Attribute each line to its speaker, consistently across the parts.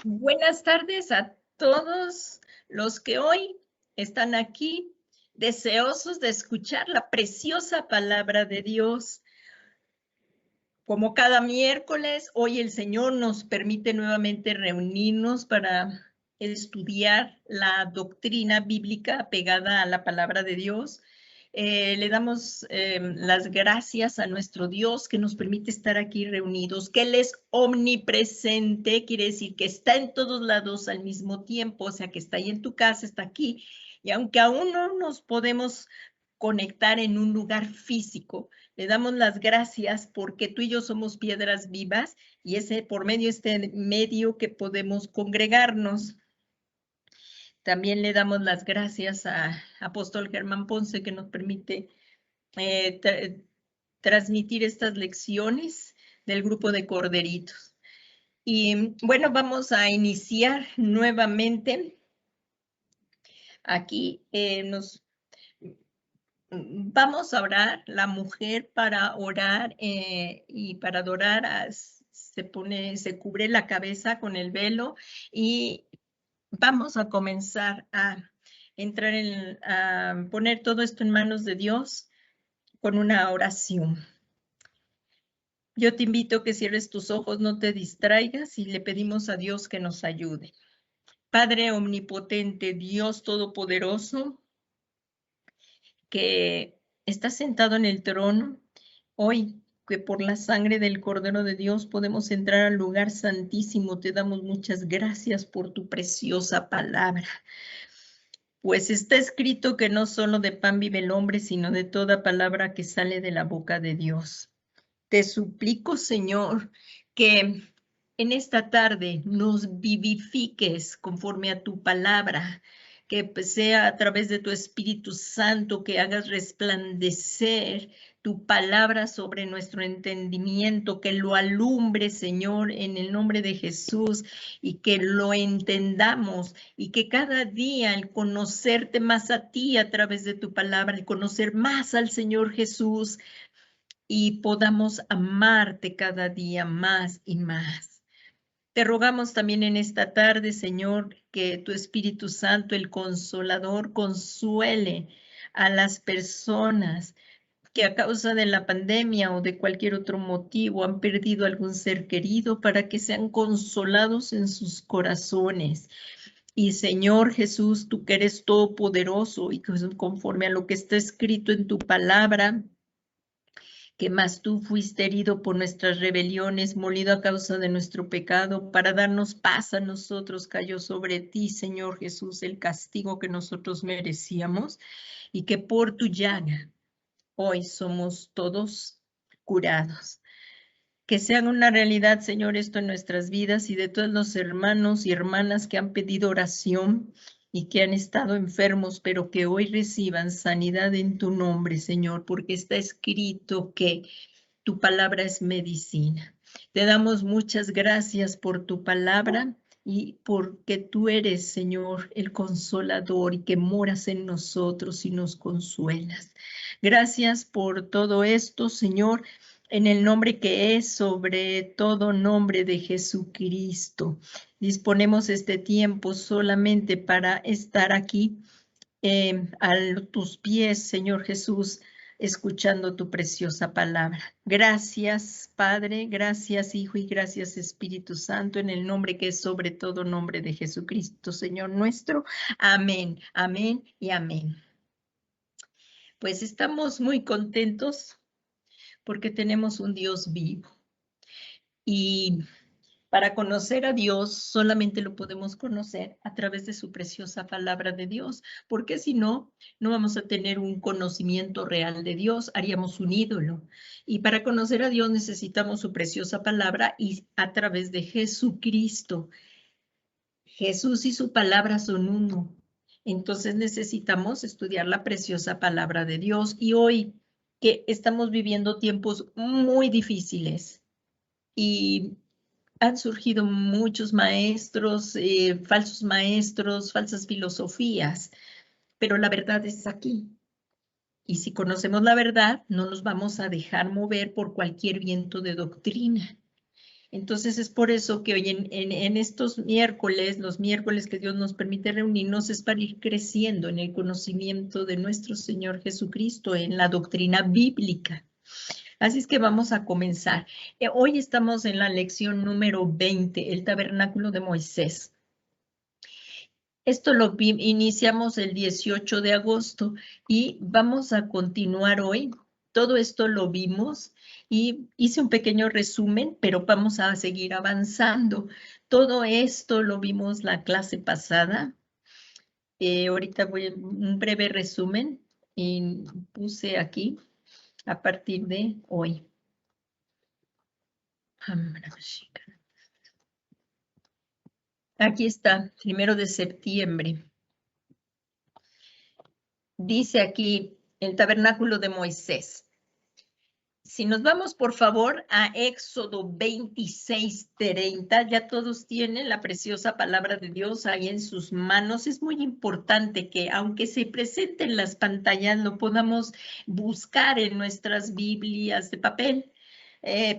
Speaker 1: Buenas tardes a todos los que hoy están aquí deseosos de escuchar la preciosa palabra de Dios. Como cada miércoles, hoy el Señor nos permite nuevamente reunirnos para estudiar la doctrina bíblica apegada a la palabra de Dios. Le damos las gracias a nuestro Dios que nos permite estar aquí reunidos, que Él es omnipresente, quiere decir que está en todos lados al mismo tiempo, o sea que está ahí en tu casa, está aquí, y aunque aún no nos podemos conectar en un lugar físico, le damos las gracias porque tú y yo somos piedras vivas y ese por medio este medio que podemos congregarnos. También le damos las gracias a Apóstol Germán Ponce que nos permite transmitir estas lecciones del grupo de Corderitos. Y bueno, vamos a iniciar nuevamente. Aquí vamos a orar, la mujer para orar y para adorar se cubre la cabeza con el velo y vamos a comenzar a poner todo esto en manos de Dios con una oración. Yo te invito a que cierres tus ojos, no te distraigas y le pedimos a Dios que nos ayude. Padre omnipotente, Dios todopoderoso, que está sentado en el trono, hoy que por la sangre del Cordero de Dios podemos entrar al lugar santísimo, te damos muchas gracias por tu preciosa palabra. Pues está escrito que no solo de pan vive el hombre, sino de toda palabra que sale de la boca de Dios. Te suplico, Señor, que en esta tarde nos vivifiques conforme a tu palabra, que sea a través de tu Espíritu Santo que hagas resplandecer tu palabra sobre nuestro entendimiento, que lo alumbre, Señor, en el nombre de Jesús, y que lo entendamos, y que cada día el conocerte más a ti a través de tu palabra, el conocer más al Señor Jesús, y podamos amarte cada día más y más. Te rogamos también en esta tarde, Señor, que tu Espíritu Santo, el Consolador, consuele a las personas que a causa de la pandemia o de cualquier otro motivo han perdido algún ser querido, para que sean consolados en sus corazones. Y Señor Jesús, tú que eres todopoderoso y conforme a lo que está escrito en tu palabra, que más tú fuiste herido por nuestras rebeliones, molido a causa de nuestro pecado, para darnos paz a nosotros, cayó sobre ti, Señor Jesús, el castigo que nosotros merecíamos, y que por tu llaga hoy somos todos curados. Que sean una realidad, Señor, esto en nuestras vidas y de todos los hermanos y hermanas que han pedido oración y que han estado enfermos, pero que hoy reciban sanidad en tu nombre, Señor, porque está escrito que tu palabra es medicina. Te damos muchas gracias por tu palabra y porque tú eres, Señor, el consolador y que moras en nosotros y nos consuelas. Gracias por todo esto, Señor, en el nombre que es sobre todo nombre de Jesucristo. Disponemos este tiempo solamente para estar aquí a tus pies, Señor Jesús, escuchando tu preciosa palabra. Gracias, Padre, gracias, Hijo, y gracias, Espíritu Santo, en el nombre que es sobre todo nombre de Jesucristo, Señor nuestro. Amén, amén y amén. Pues estamos muy contentos porque tenemos un Dios vivo. Y para conocer a Dios solamente lo podemos conocer a través de su preciosa palabra de Dios, porque si no, no vamos a tener un conocimiento real de Dios, haríamos un ídolo. Y para conocer a Dios necesitamos su preciosa palabra y a través de Jesucristo. Jesús y su palabra son uno. Entonces necesitamos estudiar la preciosa palabra de Dios. Y hoy que estamos viviendo tiempos muy difíciles y han surgido muchos maestros, falsos maestros, falsas filosofías, pero la verdad es aquí. Y si conocemos la verdad, no nos vamos a dejar mover por cualquier viento de doctrina. Entonces es por eso que hoy en estos miércoles, los miércoles que Dios nos permite reunirnos, es para ir creciendo en el conocimiento de nuestro Señor Jesucristo, en la doctrina bíblica. Así es que vamos a comenzar. Hoy estamos en la lección número 20, el tabernáculo de Moisés. Esto lo iniciamos el 18 de agosto y vamos a continuar hoy. Todo esto lo vimos y hice un pequeño resumen, pero vamos a seguir avanzando. Todo esto lo vimos la clase pasada. Ahorita voy a un breve resumen y puse aquí a partir de hoy. Aquí está, 1 de septiembre. Dice aquí el tabernáculo de Moisés. Si nos vamos, por favor, a Éxodo 26:30, ya todos tienen la preciosa palabra de Dios ahí en sus manos. Es muy importante que, aunque se presente en las pantallas, lo podamos buscar en nuestras Biblias de papel.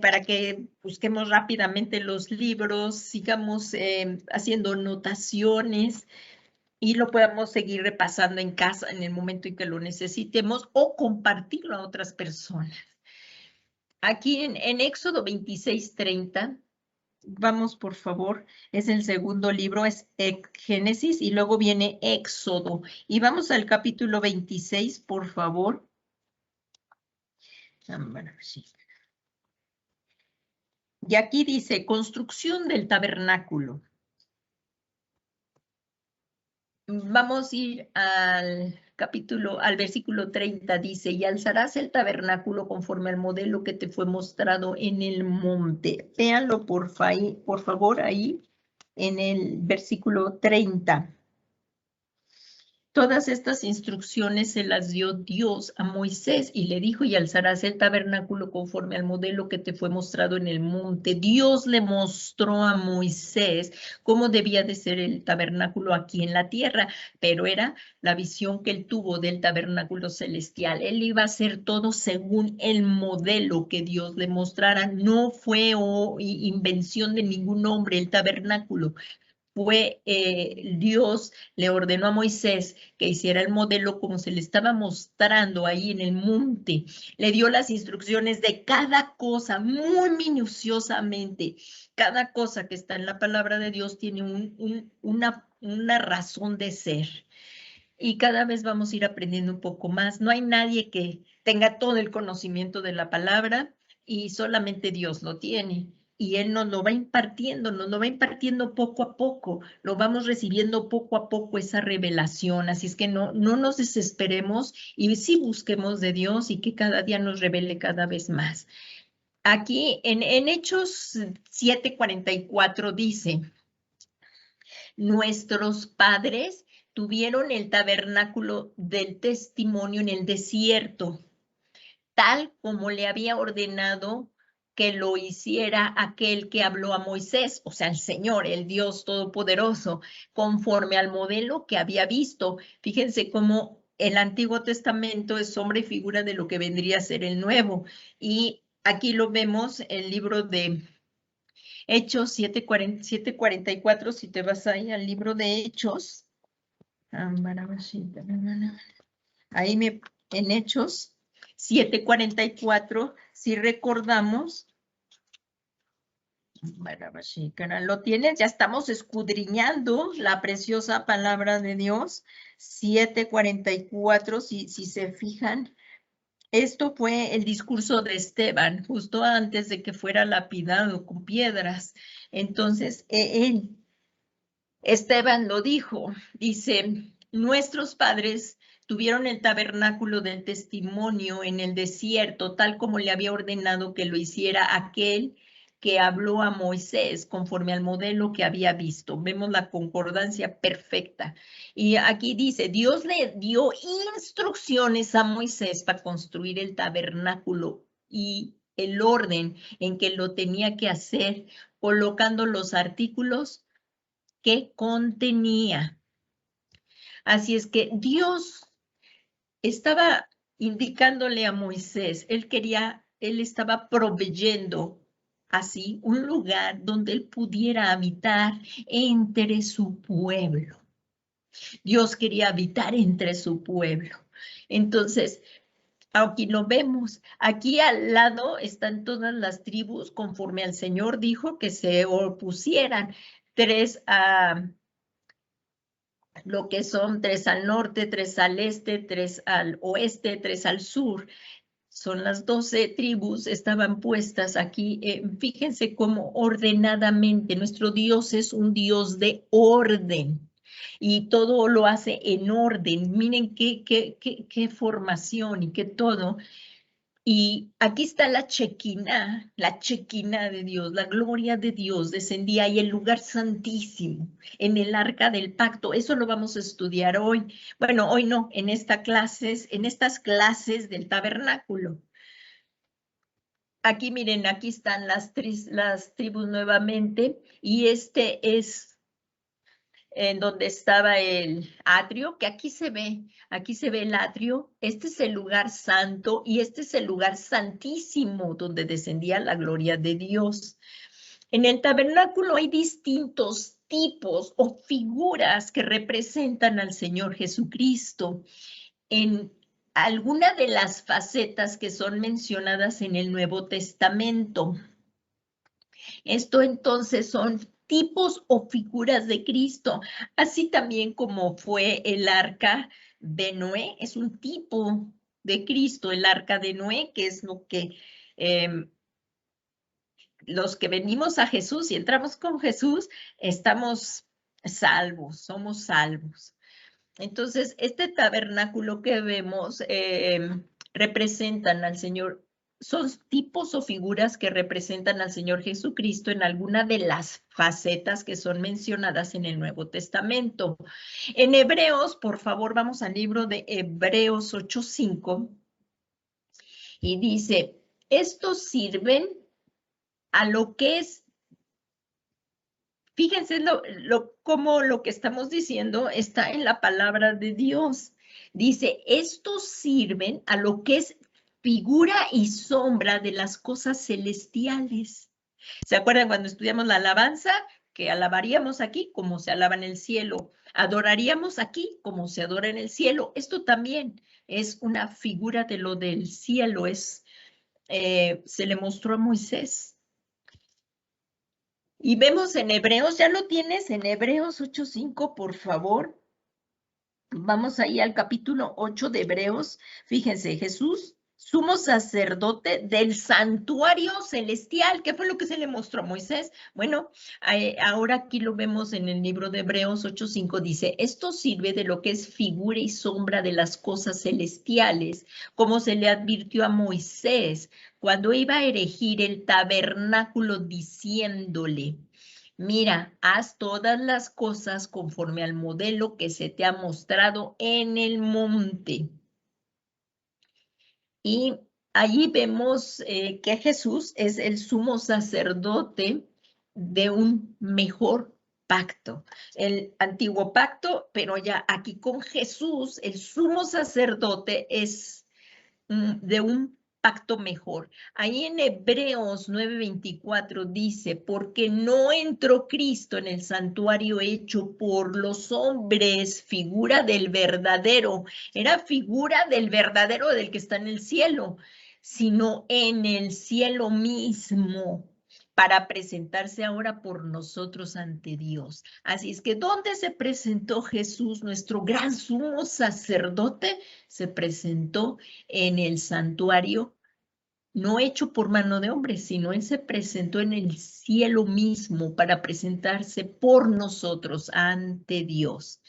Speaker 1: Para que busquemos rápidamente los libros, sigamos haciendo anotaciones y lo podamos seguir repasando en casa en el momento en que lo necesitemos o compartirlo a otras personas. Aquí en Éxodo 26:30, vamos por favor, es el segundo libro, es Génesis y luego viene Éxodo. Y vamos al capítulo 26, por favor. Y aquí dice, construcción del tabernáculo. Vamos a ir al versículo 30, dice, y alzarás el tabernáculo conforme al modelo que te fue mostrado en el monte. Véanlo por favor ahí en el versículo 30. Todas estas instrucciones se las dio Dios a Moisés y le dijo, y alzarás el tabernáculo conforme al modelo que te fue mostrado en el monte. Dios le mostró a Moisés cómo debía de ser el tabernáculo aquí en la tierra, pero era la visión que él tuvo del tabernáculo celestial. Él iba a hacer todo según el modelo que Dios le mostrara. No fue invención de ningún hombre el tabernáculo. Dios le ordenó a Moisés que hiciera el modelo como se le estaba mostrando ahí en el monte. Le dio las instrucciones de cada cosa muy minuciosamente. Cada cosa que está en la palabra de Dios tiene una razón de ser. Y cada vez vamos a ir aprendiendo un poco más. No hay nadie que tenga todo el conocimiento de la palabra y solamente Dios lo tiene. Y Él nos lo va impartiendo poco a poco, lo vamos recibiendo poco a poco esa revelación. Así es que no nos desesperemos y sí busquemos de Dios y que cada día nos revele cada vez más. Aquí en Hechos 7:44 dice, nuestros padres tuvieron el tabernáculo del testimonio en el desierto, tal como le había ordenado que lo hiciera aquel que habló a Moisés, o sea, el Señor, el Dios Todopoderoso, conforme al modelo que había visto. Fíjense cómo el Antiguo Testamento es sombra y figura de lo que vendría a ser el Nuevo. Y aquí lo vemos, el libro de Hechos 7:44, si te vas ahí al libro de Hechos. Ahí en Hechos 7:44, si recordamos, ¿lo tienes? Ya estamos escudriñando la preciosa palabra de Dios. 7:44, si se fijan. Esto fue el discurso de Esteban, justo antes de que fuera lapidado con piedras. Entonces, Esteban lo dijo, dice, nuestros padres tuvieron el tabernáculo del testimonio en el desierto, tal como le había ordenado que lo hiciera aquel que habló a Moisés conforme al modelo que había visto. Vemos la concordancia perfecta. Y aquí dice, Dios le dio instrucciones a Moisés para construir el tabernáculo y el orden en que lo tenía que hacer, colocando los artículos que contenía. Así es que Dios estaba indicándole a Moisés, él estaba proveyendo así un lugar donde Él pudiera habitar entre su pueblo. Dios quería habitar entre su pueblo. Entonces, aquí lo vemos. Aquí al lado están todas las tribus conforme al Señor dijo que se opusieran. 3 a lo que son 3 al norte, 3 al este, 3 al oeste, 3 al sur. Son las 12 tribus, estaban puestas aquí. Fíjense cómo ordenadamente nuestro Dios es un Dios de orden y todo lo hace en orden. Miren qué formación y qué todo. Y aquí está la chequina de Dios, la gloria de Dios descendía y el lugar santísimo en el arca del pacto. Eso lo vamos a estudiar hoy. Bueno, hoy no, en estas clases del tabernáculo. Aquí miren, aquí están las tribus nuevamente y este es en donde estaba el atrio, que aquí se ve el atrio. Este es el lugar santo y este es el lugar santísimo donde descendía la gloria de Dios. En el tabernáculo hay distintos tipos o figuras que representan al Señor Jesucristo en alguna de las facetas que son mencionadas en el Nuevo Testamento. Esto entonces son tipos o figuras de Cristo, así también como fue el arca de Noé, es un tipo de Cristo, el arca de Noé, que es lo que los que venimos a Jesús y entramos con Jesús, estamos salvos, somos salvos. Entonces, este tabernáculo que vemos representan al Señor, son tipos o figuras que representan al Señor Jesucristo en alguna de las facetas que son mencionadas en el Nuevo Testamento. En Hebreos, por favor, vamos al libro de Hebreos 8:5 y dice, estos sirven a lo que es. Fíjense cómo lo que estamos diciendo está en la palabra de Dios. Dice, estos sirven a lo que es figura y sombra de las cosas celestiales. ¿Se acuerdan cuando estudiamos la alabanza? Que alabaríamos aquí como se alaba en el cielo. Adoraríamos aquí como se adora en el cielo. Esto también es una figura de lo del cielo. Se le mostró a Moisés. Y vemos en Hebreos, ¿ya lo tienes? En Hebreos 8:5, por favor. Vamos ahí al capítulo 8 de Hebreos. Fíjense, Jesús, sumo sacerdote del santuario celestial. ¿Qué fue lo que se le mostró a Moisés? Bueno, ahora aquí lo vemos en el libro de Hebreos 8:5. Dice, esto sirve de lo que es figura y sombra de las cosas celestiales, como se le advirtió a Moisés cuando iba a erigir el tabernáculo diciéndole, mira, haz todas las cosas conforme al modelo que se te ha mostrado en el monte. Y allí vemos que Jesús es el sumo sacerdote de un mejor pacto. El antiguo pacto, pero ya aquí con Jesús, el sumo sacerdote es de un pacto mejor. Ahí en Hebreos 9:24 dice, porque no entró Cristo en el santuario hecho por los hombres, figura del verdadero, era figura del verdadero del que está en el cielo, sino en el cielo mismo, para presentarse ahora por nosotros ante Dios. Así es que, ¿dónde se presentó Jesús, nuestro gran sumo sacerdote? Se presentó en el santuario, no hecho por mano de hombre, sino Él se presentó en el cielo mismo para presentarse por nosotros ante Dios.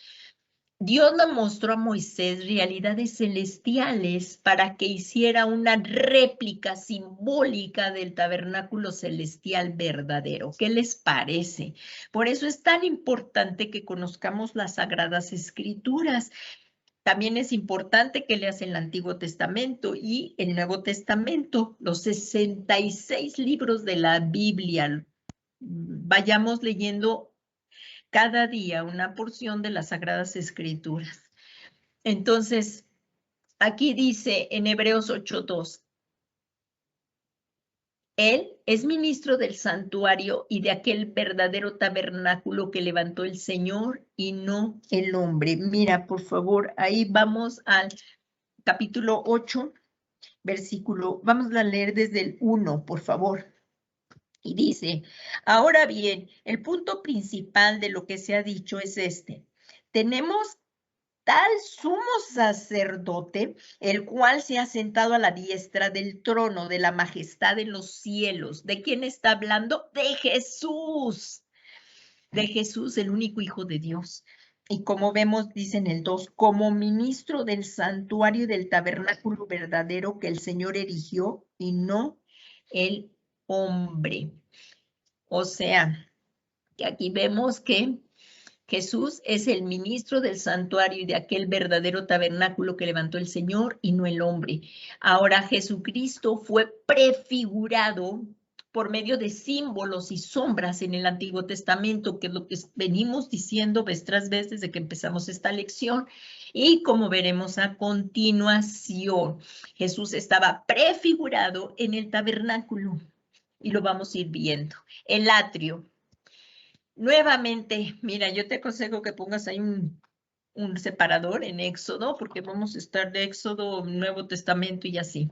Speaker 1: Dios le mostró a Moisés realidades celestiales para que hiciera una réplica simbólica del tabernáculo celestial verdadero. ¿Qué les parece? Por eso es tan importante que conozcamos las Sagradas Escrituras. También es importante que leas el Antiguo Testamento y el Nuevo Testamento, los 66 libros de la Biblia. Vayamos leyendo cada día una porción de las Sagradas Escrituras. Entonces, aquí dice en Hebreos 8:2, Él es ministro del santuario y de aquel verdadero tabernáculo que levantó el Señor y no el hombre. Mira, por favor, ahí vamos al capítulo 8, versículo, vamos a leer desde el 1, por favor. Y dice, ahora bien, el punto principal de lo que se ha dicho es este. Tenemos tal sumo sacerdote, el cual se ha sentado a la diestra del trono de la majestad en los cielos. ¿De quién está hablando? De Jesús. De Jesús, el único Hijo de Dios. Y como vemos, dice en el 2, como ministro del santuario y del tabernáculo verdadero que el Señor erigió y no el hombre. O sea, que aquí vemos que Jesús es el ministro del santuario y de aquel verdadero tabernáculo que levantó el Señor y no el hombre. Ahora Jesucristo fue prefigurado por medio de símbolos y sombras en el Antiguo Testamento, que es lo que venimos diciendo vez tras vez desde que empezamos esta lección. Y como veremos a continuación, Jesús estaba prefigurado en el tabernáculo y lo vamos a ir viendo. El atrio. Nuevamente, mira, yo te aconsejo que pongas ahí un separador en Éxodo, porque vamos a estar de Éxodo, Nuevo Testamento y así.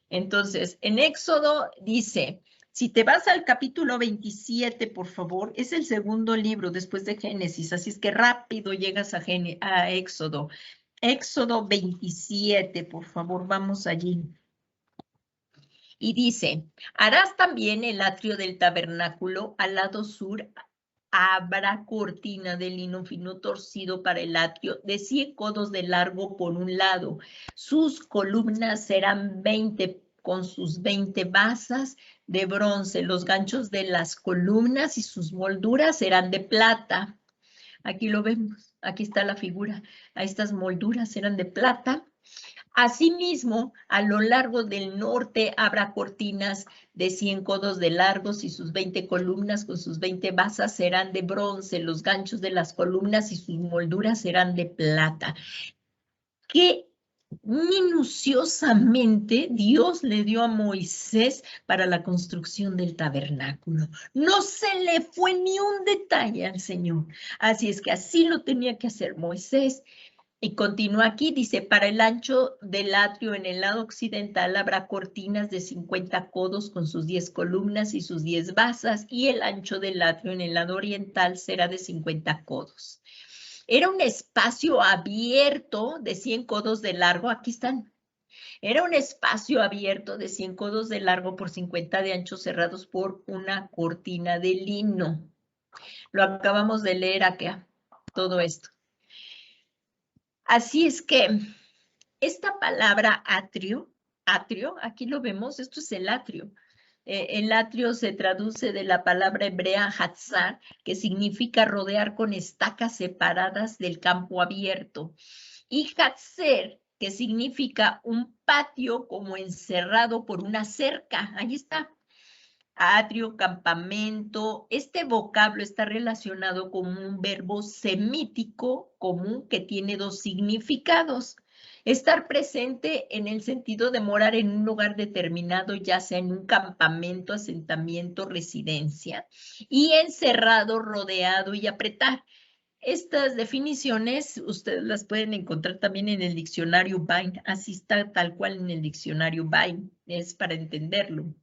Speaker 1: Entonces, en Éxodo dice, si te vas al capítulo 27, por favor, es el segundo libro después de Génesis, así es que rápido llegas a Éxodo. Éxodo 27, por favor, vamos allí. Y dice, harás también el atrio del tabernáculo al lado sur. Habrá cortina de lino fino torcido para el atrio de 100 codos de largo por un lado. Sus columnas serán 20 con sus 20 basas de bronce. Los ganchos de las columnas y sus molduras serán de plata. Aquí lo vemos, aquí está la figura. Estas molduras eran de plata. Asimismo, a lo largo del norte habrá cortinas de 100 codos de largos y sus 20 columnas con sus 20 basas serán de bronce. Los ganchos de las columnas y sus molduras serán de plata. Qué minuciosamente Dios le dio a Moisés para la construcción del tabernáculo. No se le fue ni un detalle al Señor. Así es que así lo tenía que hacer Moisés. Y continúa aquí, dice, para el ancho del atrio en el lado occidental habrá cortinas de 50 codos con sus 10 columnas y sus 10 basas, y el ancho del atrio en el lado oriental será de 50 codos. Era un espacio abierto de 100 codos de largo, aquí están. Era un espacio abierto de 100 codos de largo por 50 de ancho cerrados por una cortina de lino. Lo acabamos de leer acá, todo esto. Así es que esta palabra atrio, aquí lo vemos, esto es el atrio. El atrio se traduce de la palabra hebrea hatzar, que significa rodear con estacas separadas del campo abierto. Y hatzer, que significa un patio como encerrado por una cerca. Ahí está. Atrio, campamento. Este vocablo está relacionado con un verbo semítico común que tiene dos significados. Estar presente en el sentido de morar en un lugar determinado, ya sea en un campamento, asentamiento, residencia, y encerrado, rodeado y apretar. Estas definiciones ustedes las pueden encontrar también en el diccionario Vine, así está tal cual en el diccionario Vine, es para entenderlo.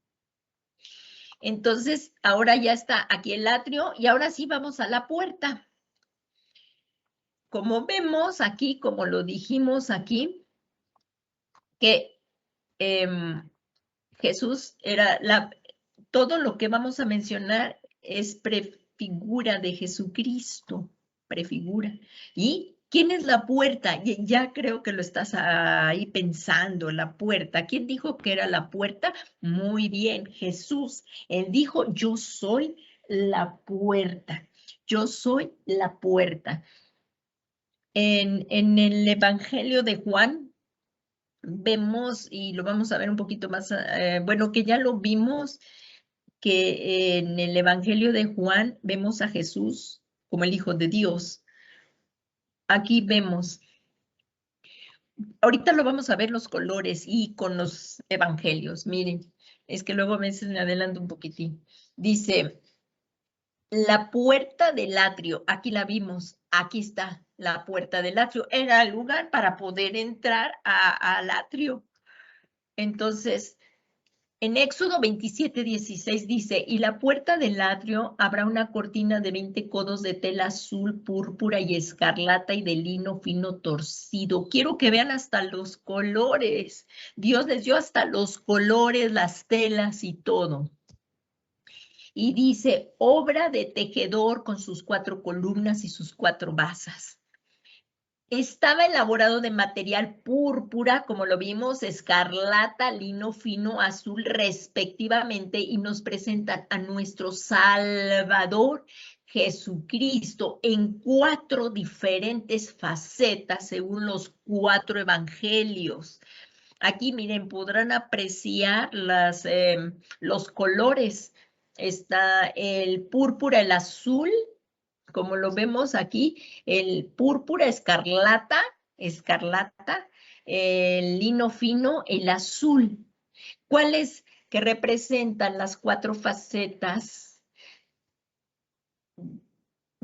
Speaker 1: Entonces, ahora ya está aquí el atrio y ahora sí vamos a la puerta. Como vemos aquí, como lo dijimos aquí, que Jesús era todo lo que vamos a mencionar es prefigura de Jesucristo, prefigura. ¿Y quién es la puerta? Ya creo que lo estás ahí pensando, la puerta. ¿Quién dijo que era la puerta? Muy bien, Jesús. Él dijo, yo soy la puerta. Yo soy la puerta. En el Evangelio de Juan, vemos, y lo vamos a ver un poquito más, bueno, que ya lo vimos, que en el Evangelio de Juan vemos a Jesús como el Hijo de Dios. Aquí vemos, ahorita lo vamos a ver los colores y con los evangelios, miren. Es que luego a veces me adelanto un poquitín. Dice, la puerta del atrio, aquí la vimos, aquí está la puerta del atrio. Era el lugar para poder entrar al atrio. Entonces, en Éxodo 27:16 dice, y la puerta del atrio habrá una cortina de 20 codos de tela azul, púrpura y escarlata y de lino fino torcido. Quiero que vean hasta los colores. Dios les dio hasta los colores, las telas y todo. Y dice, obra de tejedor con sus 4 columnas y sus 4 basas. Estaba elaborado de material púrpura, como lo vimos, escarlata, lino fino, azul, respectivamente, y nos presentan a nuestro Salvador Jesucristo en 4 diferentes facetas, según los 4 evangelios. Aquí, miren, podrán apreciar los colores. Está el púrpura, el azul, como lo vemos aquí, el púrpura, escarlata, el lino fino, el azul. ¿Cuáles que representan las 4 facetas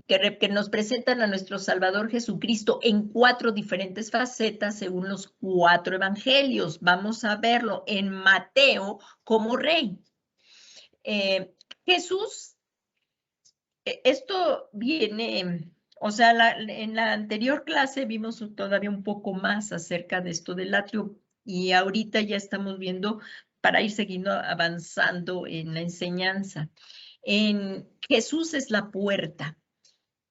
Speaker 1: que nos presentan a nuestro Salvador Jesucristo en 4 diferentes facetas según los 4 evangelios? Vamos a verlo en Mateo como rey. Jesús, esto viene, o sea, en la anterior clase vimos todavía un poco más acerca de esto del atrio y ahorita ya estamos viendo para ir siguiendo avanzando en la enseñanza. Jesús es la puerta.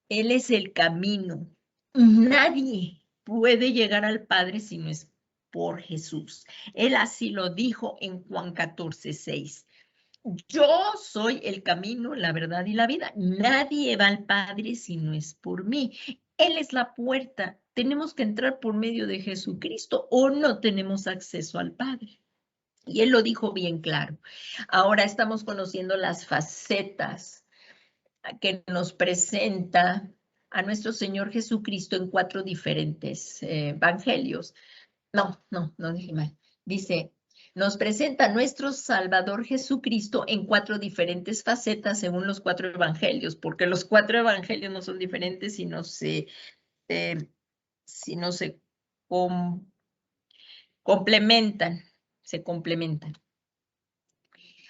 Speaker 1: Él es el camino. Nadie puede llegar al Padre si no es por Jesús. Él así lo dijo en Juan 14:6. Yo soy el camino, la verdad y la vida. Nadie va al Padre si no es por mí. Él es la puerta. Tenemos que entrar por medio de Jesucristo o no tenemos acceso al Padre. Y él lo dijo bien claro. Ahora estamos conociendo las facetas que nos presenta a nuestro Señor Jesucristo en 4 diferentes evangelios. No dije mal. Dice, nos presenta a nuestro Salvador Jesucristo en 4 diferentes facetas según los 4 evangelios, porque los 4 evangelios no son diferentes si no se complementan, se complementan.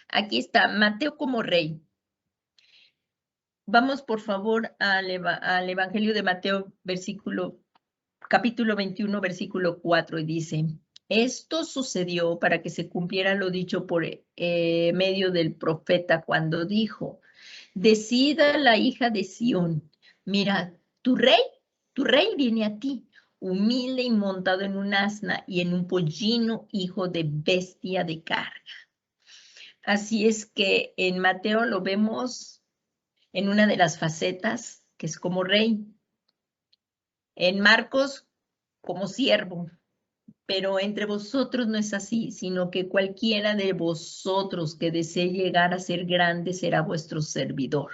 Speaker 1: Aquí está Mateo como rey. Vamos, por favor, al Evangelio de Mateo, capítulo 21, versículo 4, y dice, esto sucedió para que se cumpliera lo dicho por medio del profeta cuando dijo, decida la hija de Sión, mira, tu rey viene a ti, humilde y montado en un asna y en un pollino, hijo de bestia de carga. Así es que en Mateo lo vemos en una de las facetas, que es como rey. En Marcos, como siervo. Pero entre vosotros no es así, sino que cualquiera de vosotros que desee llegar a ser grande será vuestro servidor.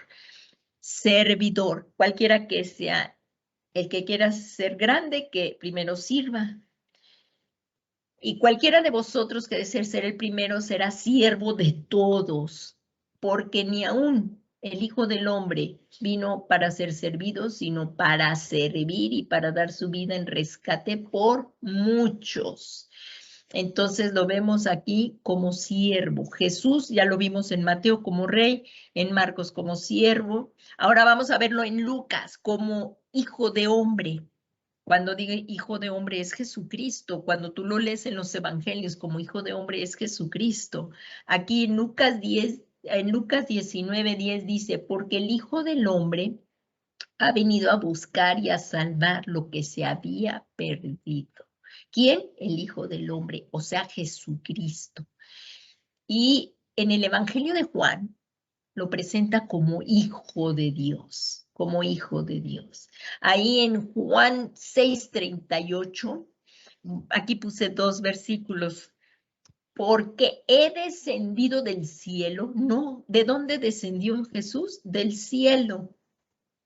Speaker 1: Servidor, cualquiera que sea el que quiera ser grande, que primero sirva. Y cualquiera de vosotros que desee ser el primero será siervo de todos, porque ni aún el Hijo del Hombre vino para ser servido, sino para servir y para dar su vida en rescate por muchos. Entonces lo vemos aquí como siervo. Jesús ya lo vimos en Mateo como rey, en Marcos como siervo. Ahora vamos a verlo en Lucas como hijo de hombre. Cuando diga hijo de hombre es Jesucristo. Cuando tú lo lees en los evangelios como hijo de hombre es Jesucristo. Aquí en Lucas 19:10 dice, porque el Hijo del Hombre ha venido a buscar y a salvar lo que se había perdido. ¿Quién? El Hijo del Hombre, o sea, Jesucristo. Y en el Evangelio de Juan lo presenta como hijo de Dios, como hijo de Dios. Ahí en Juan 6:38, aquí puse 2 versículos, porque he descendido del cielo. No, ¿de dónde descendió Jesús? Del cielo.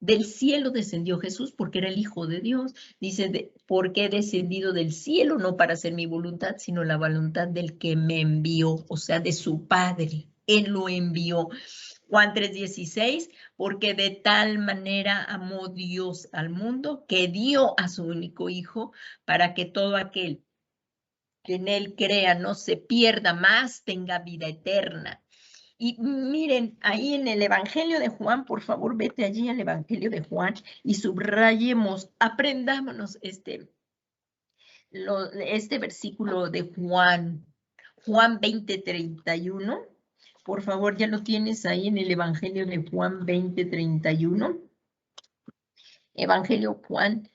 Speaker 1: Del cielo descendió Jesús porque era el Hijo de Dios. Dice, porque he descendido del cielo, no para hacer mi voluntad, sino la voluntad del que me envió, o sea, de su Padre. Él lo envió. Juan 3:16, porque de tal manera amó Dios al mundo que dio a su único Hijo para que todo aquel que en él crea no se pierda más, tenga vida eterna. Y miren, ahí en el Evangelio de Juan, por favor, vete allí al Evangelio de Juan y subrayemos, aprendámonos este versículo de Juan 20:31. Por favor, ya lo tienes ahí en el Evangelio de Juan 20:31. Evangelio Juan,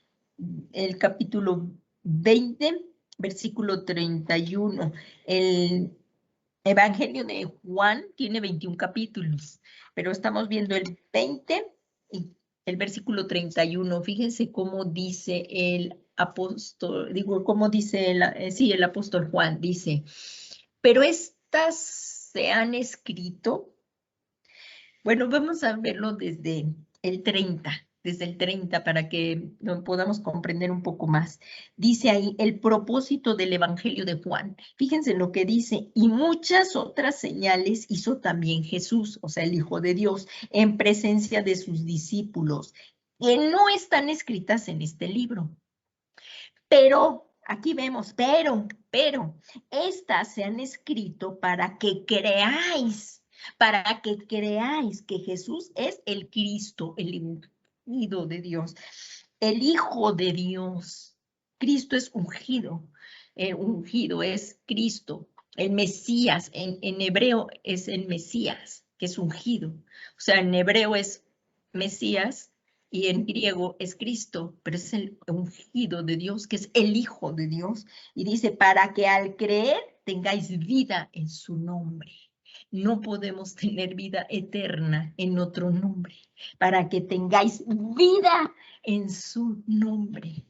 Speaker 1: el capítulo 20, versículo 31. El Evangelio de Juan tiene 21 capítulos, pero estamos viendo el 20 y el versículo 31. Fíjense cómo dice el apóstol, cómo dice el apóstol Juan, dice, pero estas se han escrito. Bueno, vamos a verlo desde el 30 para que lo podamos comprender un poco más. Dice ahí el propósito del Evangelio de Juan. Fíjense lo que dice, y muchas otras señales hizo también Jesús, o sea, el Hijo de Dios, en presencia de sus discípulos, que no están escritas en este libro. Pero, aquí vemos, pero, estas se han escrito para que creáis que Jesús es el Cristo, el ungido de Dios, el Hijo de Dios. Cristo es ungido, ungido es Cristo, el Mesías, en hebreo es el Mesías, que es ungido. O sea, en hebreo es Mesías y en griego es Cristo, pero es el ungido de Dios, que es el Hijo de Dios. Y dice, para que al creer tengáis vida en su nombre. No podemos tener vida eterna en otro nombre, para que tengáis vida en su nombre.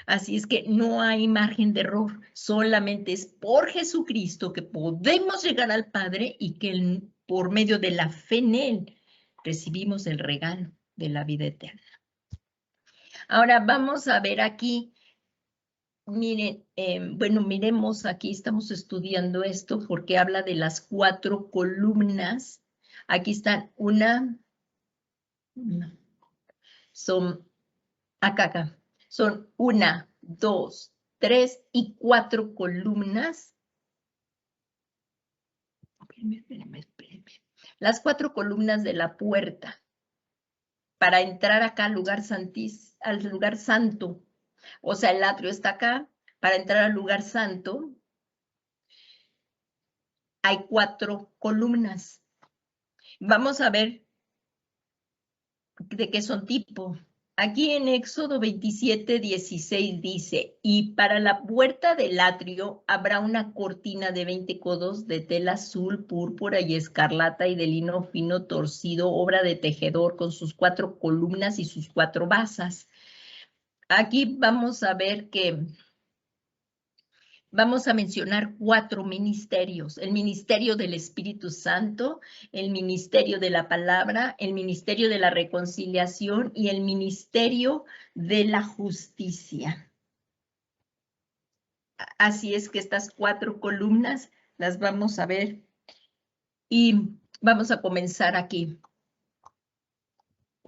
Speaker 1: Así es que no hay margen de error, solamente es por Jesucristo que podemos llegar al Padre y que por medio de la fe en Él recibimos el regalo de la vida eterna. Ahora vamos a ver aquí. Miren, bueno, miremos aquí, estamos estudiando esto porque habla de las 4 columnas. Aquí están son, acá, son 1, 2, 3 y 4 columnas. Espérenme. Las 4 columnas de la puerta para entrar acá al lugar santo. O sea, el atrio está acá. Para entrar al lugar santo hay 4 columnas. Vamos a ver de qué son tipo. Aquí en Éxodo 27:16 dice, y para la puerta del atrio habrá una cortina de 20 codos de tela azul, púrpura y escarlata y de lino fino torcido, obra de tejedor, con sus 4 columnas y sus 4 basas. Aquí vamos a ver que vamos a mencionar 4 ministerios: el ministerio del Espíritu Santo, el ministerio de la palabra, el ministerio de la reconciliación y el ministerio de la justicia. Así es que estas 4 columnas las vamos a ver y vamos a comenzar aquí.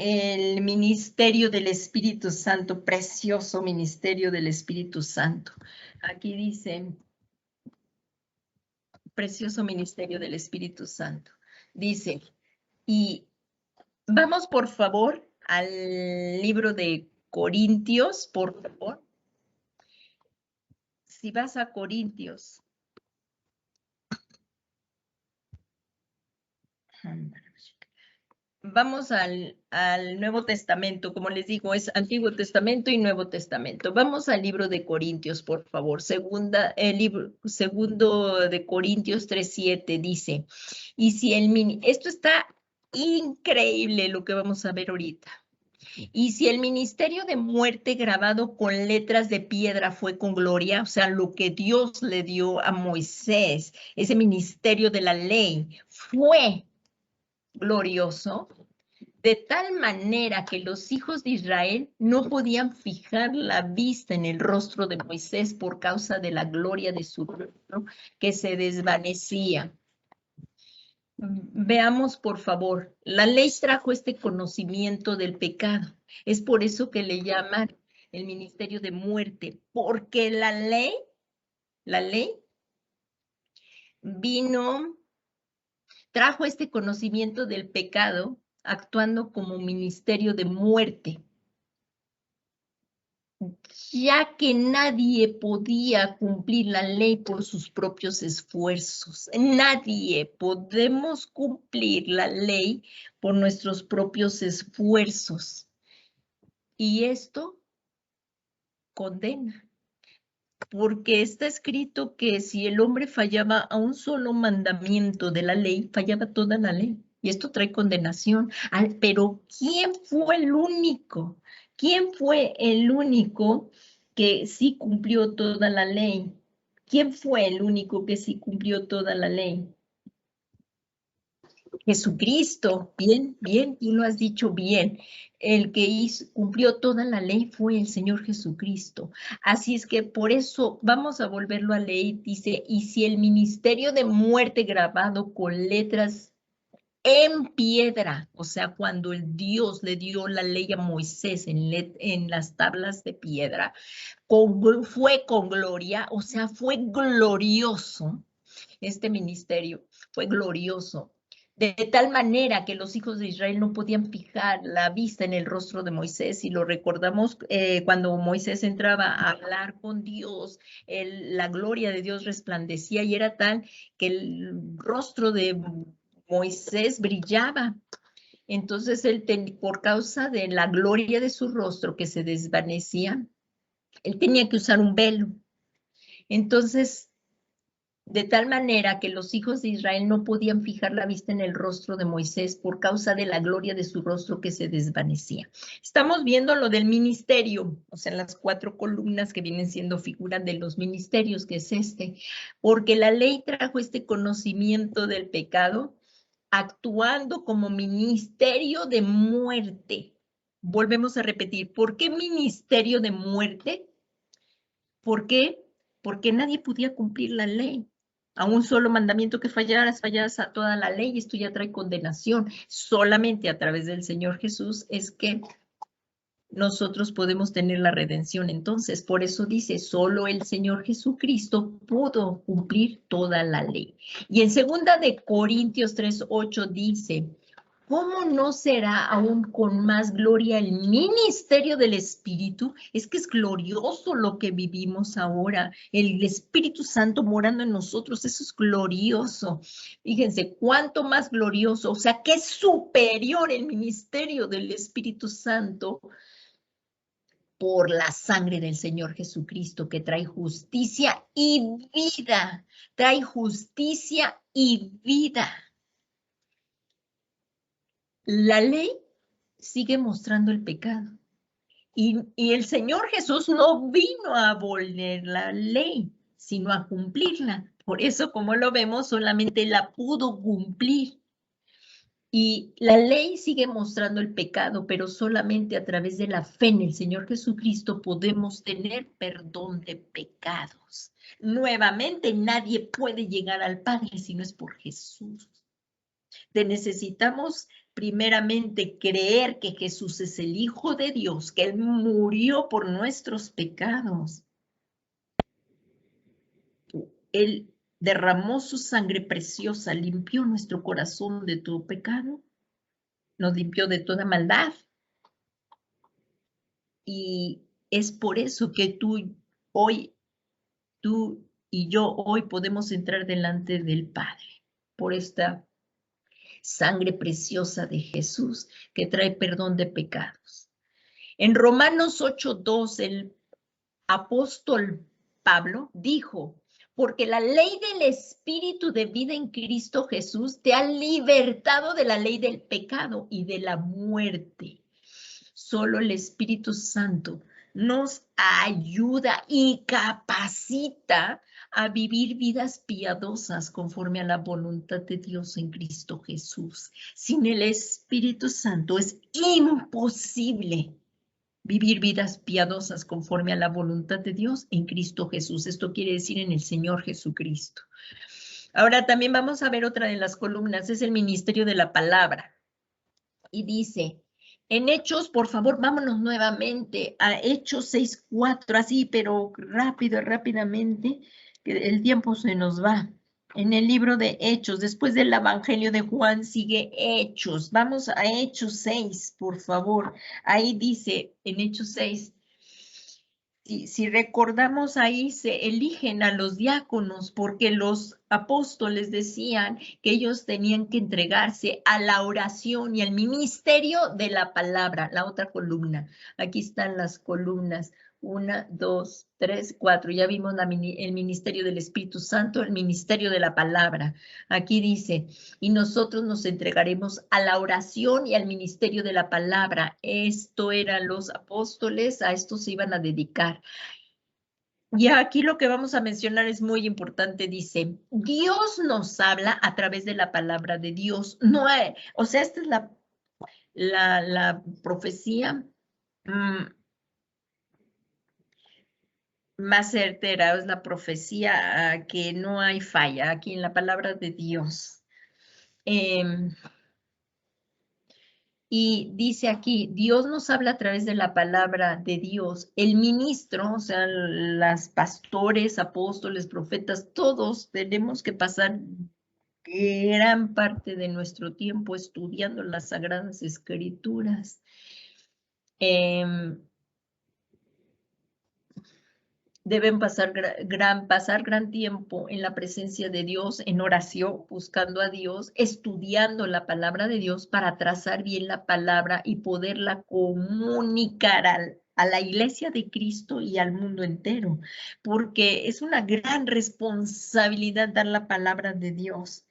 Speaker 1: El ministerio del Espíritu Santo, precioso ministerio del Espíritu Santo. Aquí dice, precioso ministerio del Espíritu Santo. Dice, y vamos por favor al libro de Corintios, por favor. Si vas a Corintios. Vamos al Nuevo Testamento, como les digo, es Antiguo Testamento y Nuevo Testamento. Vamos al libro de Corintios, por favor. Segundo de Corintios 3:7 dice, y si esto está increíble lo que vamos a ver ahorita. Y si el ministerio de muerte grabado con letras de piedra fue con gloria, o sea, lo que Dios le dio a Moisés, ese ministerio de la ley, fue glorioso, de tal manera que los hijos de Israel no podían fijar la vista en el rostro de Moisés por causa de la gloria de su rostro que se desvanecía. Veamos, por favor, la ley trajo este conocimiento del pecado. Es por eso que le llaman el ministerio de muerte, porque la ley trajo este conocimiento del pecado actuando como ministerio de muerte, ya que nadie podía cumplir la ley por sus propios esfuerzos. Nadie podemos cumplir la ley por nuestros propios esfuerzos. Y esto condena, porque está escrito que si el hombre fallaba a un solo mandamiento de la ley, fallaba toda la ley. Y esto trae condenación. Pero ¿quién fue el único? ¿Quién fue el único que sí cumplió toda la ley? ¿Quién fue el único que sí cumplió toda la ley? Jesucristo. Bien, bien, tú lo has dicho bien. El que cumplió toda la ley fue el Señor Jesucristo. Así es que por eso vamos a volverlo a leer. Dice, y si el ministerio de muerte grabado con letras en piedra, o sea, cuando el Dios le dio la ley a Moisés en las tablas de piedra, fue con gloria, o sea, fue glorioso. Este ministerio fue glorioso, de tal manera que los hijos de Israel no podían fijar la vista en el rostro de Moisés. Y lo recordamos cuando Moisés entraba a hablar con Dios, la gloria de Dios resplandecía y era tal que el rostro de Moisés brillaba. Entonces, por causa de la gloria de su rostro que se desvanecía, él tenía que usar un velo. Entonces, de tal manera que los hijos de Israel no podían fijar la vista en el rostro de Moisés por causa de la gloria de su rostro que se desvanecía. Estamos viendo lo del ministerio, o sea, las 4 columnas que vienen siendo figuras de los ministerios, que es porque la ley trajo este conocimiento del pecado actuando como ministerio de muerte. Volvemos a repetir, ¿por qué ministerio de muerte? ¿Por qué? Porque nadie podía cumplir la ley. A un solo mandamiento que fallaras a toda la ley, esto ya trae condenación. Solamente a través del Señor Jesús es que nosotros podemos tener la redención. Entonces, por eso dice, solo el Señor Jesucristo pudo cumplir toda la ley. Y en 2 Corintios 3:8 dice, ¿cómo no será aún con más gloria el ministerio del Espíritu? Es que es glorioso lo que vivimos ahora, el Espíritu Santo morando en nosotros, eso es glorioso. Fíjense, cuánto más glorioso, o sea, que es superior el ministerio del Espíritu Santo por la sangre del Señor Jesucristo, que trae justicia y vida, trae justicia y vida. La ley sigue mostrando el pecado. Y el Señor Jesús no vino a abolir la ley, sino a cumplirla. Por eso, como lo vemos, solamente la pudo cumplir. Y la ley sigue mostrando el pecado, pero solamente a través de la fe en el Señor Jesucristo podemos tener perdón de pecados. Nuevamente, nadie puede llegar al Padre si no es por Jesús. Necesitamos primeramente creer que Jesús es el Hijo de Dios, que Él murió por nuestros pecados. Él derramó su sangre preciosa, limpió nuestro corazón de todo pecado, nos limpió de toda maldad. Y es por eso que tú y yo hoy podemos entrar delante del Padre, por esta sangre preciosa de Jesús que trae perdón de pecados. En Romanos 8:2, el apóstol Pablo dijo, porque la ley del Espíritu de vida en Cristo Jesús te ha libertado de la ley del pecado y de la muerte. Solo el Espíritu Santo nos ayuda y capacita a vivir vidas piadosas conforme a la voluntad de Dios en Cristo Jesús. Sin el Espíritu Santo es imposible vivir vidas piadosas conforme a la voluntad de Dios en Cristo Jesús. Esto quiere decir en el Señor Jesucristo. Ahora también vamos a ver otra de las columnas, es el ministerio de la palabra. Y dice, en Hechos, por favor, vámonos nuevamente a Hechos 6:4, así, pero rápidamente, que el tiempo se nos va. En el libro de Hechos, después del Evangelio de Juan, sigue Hechos. Vamos a Hechos 6, por favor. Ahí dice, en Hechos 6, si recordamos ahí se eligen a los diáconos porque los apóstoles decían que ellos tenían que entregarse a la oración y al ministerio de la palabra. La otra columna. Aquí están las columnas. 1, 2, 3, 4. Ya vimos el ministerio del Espíritu Santo, el ministerio de la palabra. Aquí dice, y nosotros nos entregaremos a la oración y al ministerio de la palabra. Esto eran los apóstoles, a esto se iban a dedicar. Y aquí lo que vamos a mencionar es muy importante, dice, Dios nos habla a través de la palabra de Dios. No hay, o sea, esta es la profecía más certera, es la profecía que no hay falla aquí en la palabra de Dios. Y dice aquí, Dios nos habla a través de la palabra de Dios. El ministro, o sea, las pastores, apóstoles, profetas, todos tenemos que pasar gran parte de nuestro tiempo estudiando las Sagradas Escrituras. Deben pasar gran tiempo en la presencia de Dios, en oración, buscando a Dios, estudiando la palabra de Dios para trazar bien la palabra y poderla comunicar a la iglesia de Cristo y al mundo entero, porque es una gran responsabilidad dar la palabra de Dios.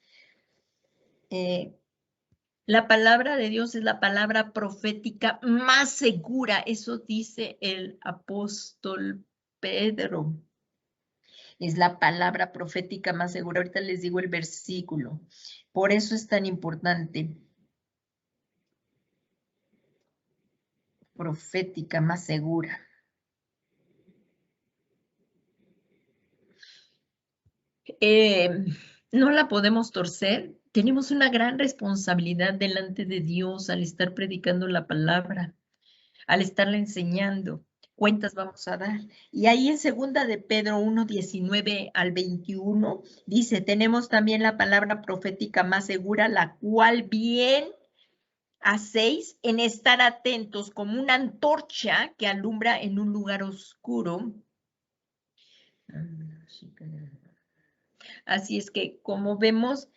Speaker 1: La palabra de Dios es la palabra profética más segura, eso dice el apóstol Pedro. Es la palabra profética más segura. Ahorita les digo el versículo. Por eso es tan importante. Profética más segura. No la podemos torcer. Tenemos una gran responsabilidad delante de Dios al estar predicando la palabra, al estarla enseñando. Cuentas vamos a dar. Y ahí en segunda de Pedro 1, 19 al 21, dice, tenemos también la palabra profética más segura, la cual bien hacéis en estar atentos como una antorcha que alumbra en un lugar oscuro. Así es que, como vemos,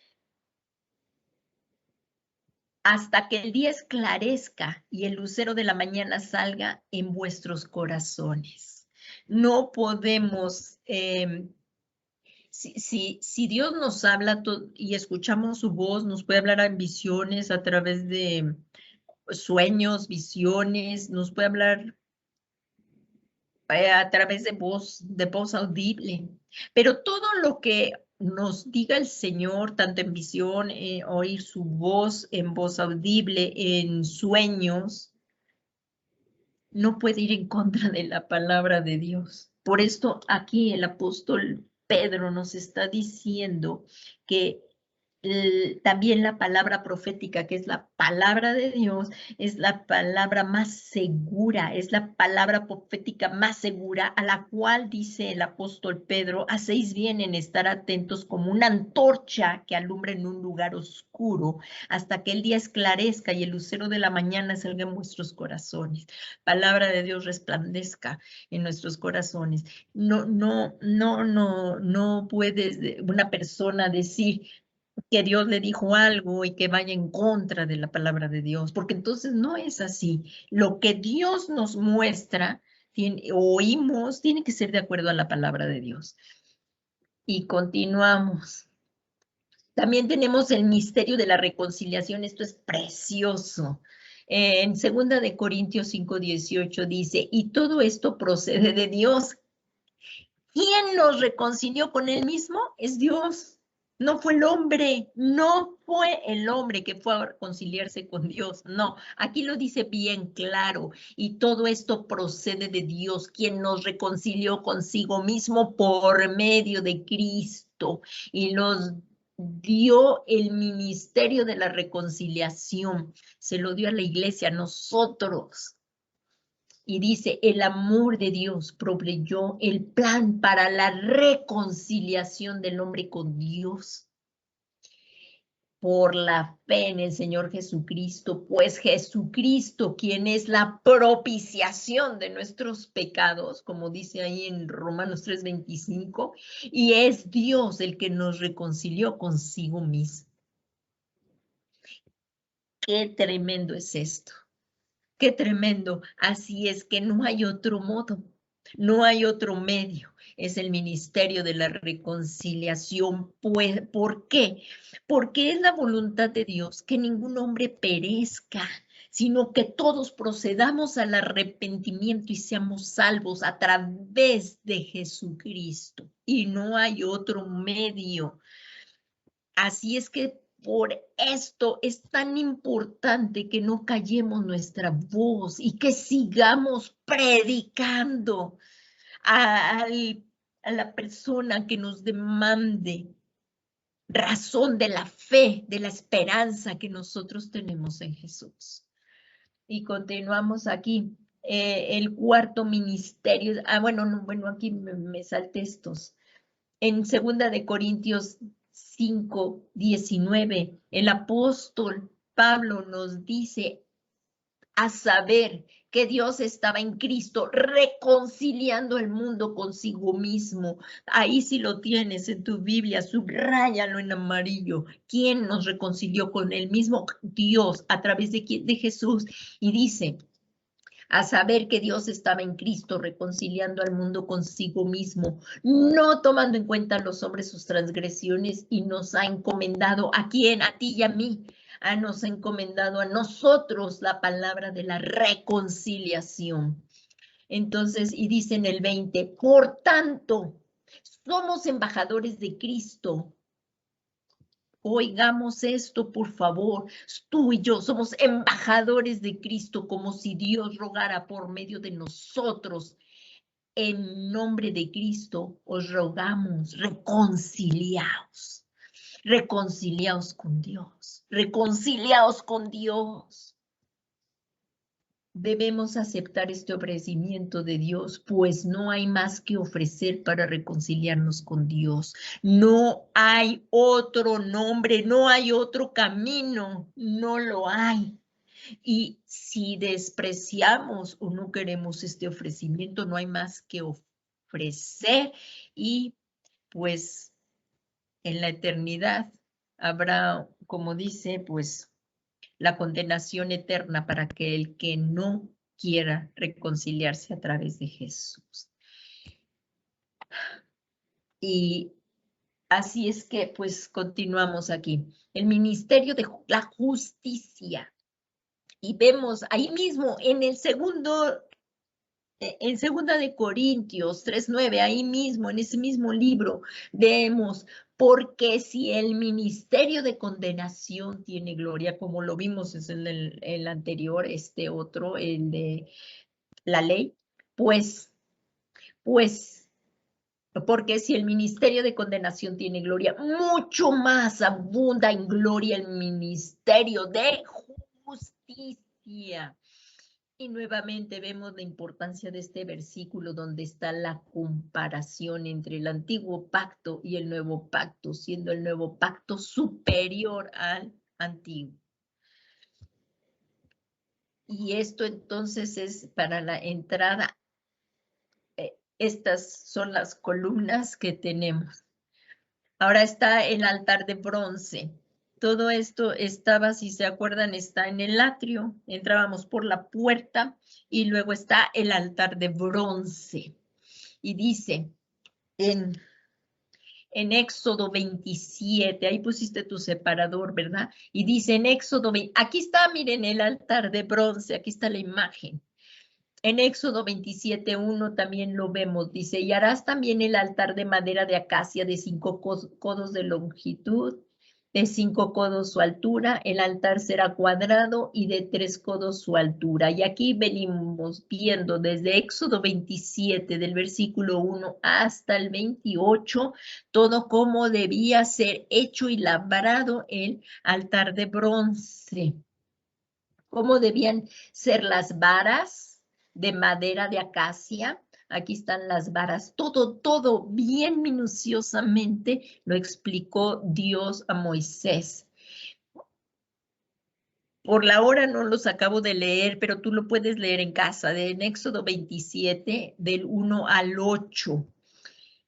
Speaker 1: hasta que el día esclarezca y el lucero de la mañana salga en vuestros corazones. No podemos, si Dios nos habla y escuchamos su voz, nos puede hablar en visiones a través de sueños, visiones, nos puede hablar a través de voz audible. Pero todo lo que nos diga el Señor, tanto en visión, oír su voz en voz audible, en sueños, no puede ir en contra de la palabra de Dios. Por esto aquí el apóstol Pedro nos está diciendo que también la palabra profética, que es la palabra de Dios, es la palabra más segura, es la palabra profética más segura, a la cual dice el apóstol Pedro, hacéis bien en estar atentos como una antorcha que alumbra en un lugar oscuro, hasta que el día esclarezca y el lucero de la mañana salga en vuestros corazones. Palabra de Dios resplandezca en nuestros corazones. No puede una persona decir que Dios le dijo algo y que vaya en contra de la palabra de Dios, porque entonces no es así. Lo que Dios nos muestra, oímos, tiene que ser de acuerdo a la palabra de Dios. Y continuamos. También tenemos el misterio de la reconciliación. Esto es precioso. En 2 de Corintios 5:18 dice, y todo esto procede de Dios. ¿Quién nos reconcilió con él mismo? Es Dios. No fue el hombre, no fue el hombre que fue a reconciliarse con Dios. No, aquí lo dice bien claro. Y todo esto procede de Dios, quien nos reconcilió consigo mismo por medio de Cristo y nos dio el ministerio de la reconciliación. Se lo dio a la iglesia, a nosotros. Y dice, el amor de Dios proveyó el plan para la reconciliación del hombre con Dios por la fe en el Señor Jesucristo, pues Jesucristo, quien es la propiciación de nuestros pecados, como dice ahí en Romanos 3:25, y es Dios el que nos reconcilió consigo mismo. Qué tremendo es esto. Qué tremendo. Así es que no hay otro modo, no hay otro medio. Es el ministerio de la reconciliación. Pues, ¿por qué? Porque es la voluntad de Dios que ningún hombre perezca, sino que todos procedamos al arrepentimiento y seamos salvos a través de Jesucristo. Y no hay otro medio. Así es que por esto es tan importante que no callemos nuestra voz y que sigamos predicando a la persona que nos demande razón de la fe, de la esperanza que nosotros tenemos en Jesús. Y continuamos aquí. El cuarto ministerio. Bueno, aquí me salté estos. En 2 de Corintios 5:19, el apóstol Pablo nos dice a saber que Dios estaba en Cristo reconciliando el mundo consigo mismo. Ahí sí lo tienes en tu Biblia, subráyalo en amarillo. ¿Quién nos reconcilió con el mismo? Dios, ¿a través de quién? De Jesús. Y dice, a saber que Dios estaba en Cristo reconciliando al mundo consigo mismo, no tomando en cuenta a los hombres sus transgresiones, y nos ha encomendado, ¿a quién? A ti y a mí. Nos ha encomendado a nosotros la palabra de la reconciliación. Entonces, y dice en el 20, por tanto, somos embajadores de Cristo. Oigamos esto, por favor. Tú y yo somos embajadores de Cristo, como si Dios rogara por medio de nosotros. En nombre de Cristo os rogamos, reconciliaos. Reconciliaos con Dios. Reconciliaos con Dios. Debemos aceptar este ofrecimiento de Dios, pues no hay más que ofrecer para reconciliarnos con Dios. No hay otro nombre, no hay otro camino, no lo hay. Y si despreciamos o no queremos este ofrecimiento, no hay más que ofrecer, y pues en la eternidad habrá, como dice, pues la condenación eterna para aquel que no quiera reconciliarse a través de Jesús. Y así es que pues continuamos aquí. El ministerio de la justicia. Y vemos ahí mismo en el segundo, en 2 de Corintios 3:9, ahí mismo, en ese mismo libro, vemos, porque si el ministerio de condenación tiene gloria, como lo vimos en el anterior, otro, el de la ley, pues, porque si el ministerio de condenación tiene gloria, mucho más abunda en gloria el ministerio de justicia. Y nuevamente vemos la importancia de este versículo donde está la comparación entre el antiguo pacto y el nuevo pacto, siendo el nuevo pacto superior al antiguo. Y esto entonces es para la entrada. Estas son las columnas que tenemos. Ahora está el altar de bronce. Todo esto estaba, si se acuerdan, está en el atrio. Entrábamos por la puerta y luego está el altar de bronce. Y dice, en en Éxodo 27, ahí pusiste tu separador, ¿verdad? Y dice en Éxodo 20, aquí está, miren, el altar de bronce, aquí está la imagen. En Éxodo 27:1 también lo vemos, dice, y harás también el altar de madera de acacia de 5 codos de longitud, de 5 codos su altura, el altar será cuadrado y de 3 codos su altura. Y aquí venimos viendo desde Éxodo 27, del versículo 1 hasta el 28, todo cómo debía ser hecho y labrado el altar de bronce. Cómo debían ser las varas de madera de acacia. Aquí están las varas, todo bien minuciosamente lo explicó Dios a Moisés. Por la hora no los acabo de leer, pero tú lo puedes leer en casa, en Éxodo 27, del 1 al 8.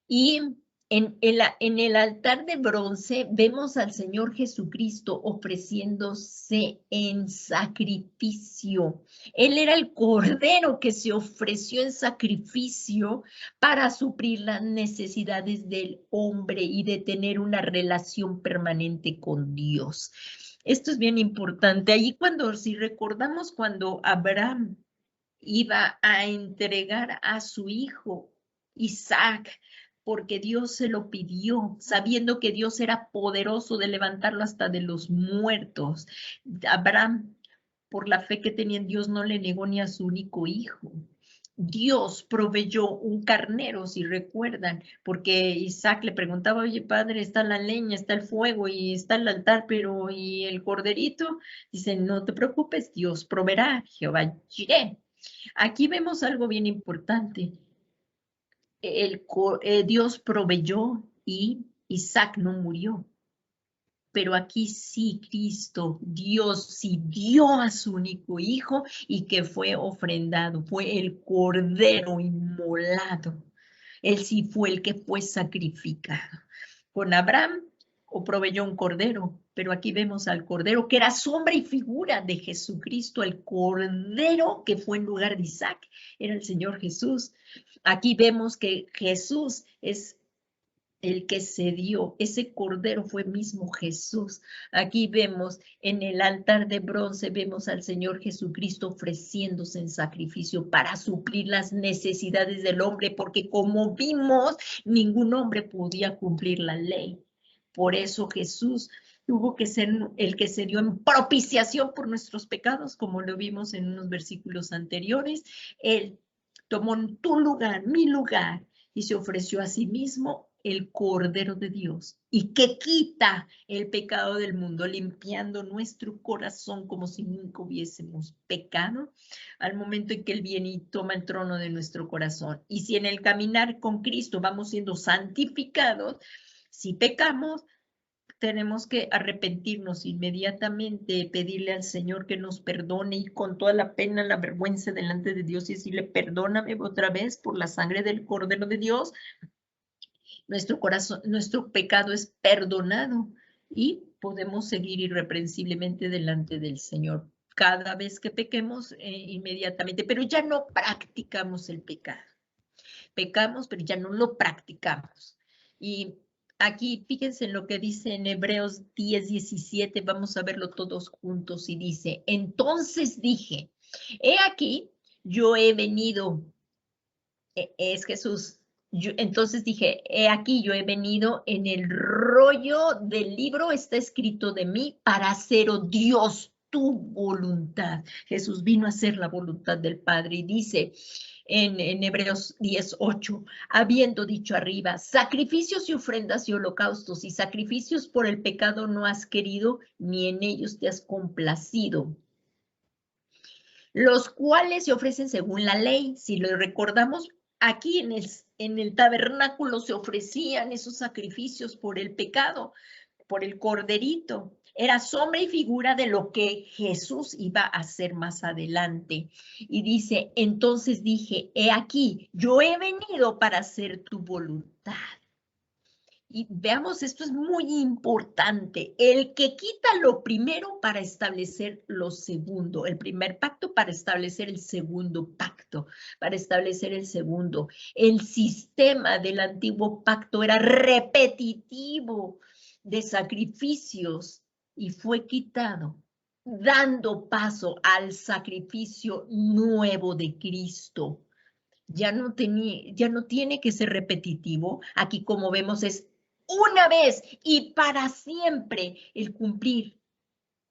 Speaker 1: Y en el altar de bronce vemos al Señor Jesucristo ofreciéndose en sacrificio. Él era el cordero que se ofreció en sacrificio para suplir las necesidades del hombre y de tener una relación permanente con Dios. Esto es bien importante. Allí si recordamos cuando Abraham iba a entregar a su hijo Isaac, porque Dios se lo pidió, sabiendo que Dios era poderoso de levantarlo hasta de los muertos. Abraham, por la fe que tenía en Dios, no le negó ni a su único hijo. Dios proveyó un carnero, si recuerdan, porque Isaac le preguntaba, oye, padre, está la leña, está el fuego y está el altar, pero ¿y el corderito? Dice, no te preocupes, Dios proveerá, Jehová Jireh. Aquí vemos algo bien importante. Dios proveyó y Isaac no murió. Pero aquí sí, Cristo, Dios sí dio a su único hijo y que fue ofrendado, fue el cordero inmolado. Él sí fue el que fue sacrificado. Con Abraham proveyó un cordero, pero aquí vemos al cordero que era sombra y figura de Jesucristo, el cordero que fue en lugar de Isaac, era el Señor Jesús. Aquí vemos que Jesús es el que se dio, ese cordero fue mismo Jesús. Aquí vemos en el altar de bronce, vemos al Señor Jesucristo ofreciéndose en sacrificio para suplir las necesidades del hombre, porque como vimos, ningún hombre podía cumplir la ley. Por eso Jesús tuvo que ser el que se dio en propiciación por nuestros pecados, como lo vimos en unos versículos anteriores. Él tomó tu lugar, mi lugar, y se ofreció a sí mismo el Cordero de Dios y que quita el pecado del mundo, limpiando nuestro corazón como si nunca hubiésemos pecado al momento en que Él viene y toma el trono de nuestro corazón. Y si en el caminar con Cristo vamos siendo santificados, si pecamos, tenemos que arrepentirnos inmediatamente, pedirle al Señor que nos perdone y con toda la pena, la vergüenza delante de Dios y decirle, perdóname otra vez por la sangre del Cordero de Dios. Nuestro corazón, nuestro pecado es perdonado y podemos seguir irreprensiblemente delante del Señor. Cada vez que pequemos, inmediatamente, pero ya no practicamos el pecado. Pecamos, pero ya no lo practicamos. Y aquí, fíjense en lo que dice en Hebreos 10:17, vamos a verlo todos juntos, y dice, entonces dije, he aquí, yo he venido, es Jesús. Entonces dije, he aquí yo he venido, en el rollo del libro está escrito de mí para hacer, oh Dios, tu voluntad. Jesús vino a hacer la voluntad del Padre y dice en Hebreos 10:8, habiendo dicho arriba, sacrificios y ofrendas y holocaustos y sacrificios por el pecado no has querido, ni en ellos te has complacido, los cuales se ofrecen según la ley. Si lo recordamos, aquí en el tabernáculo se ofrecían esos sacrificios por el pecado, por el corderito. Era sombra y figura de lo que Jesús iba a hacer más adelante. Y dice, entonces dije, he aquí, yo he venido para hacer tu voluntad. Y veamos, esto es muy importante. El que quita lo primero para establecer lo segundo. El primer pacto para establecer el segundo pacto. pacto para establecer el segundo. El sistema del antiguo pacto era repetitivo de sacrificios y fue quitado, dando paso al sacrificio nuevo de Cristo. Ya no tiene que ser repetitivo. Aquí, como vemos, es una vez y para siempre el cumplir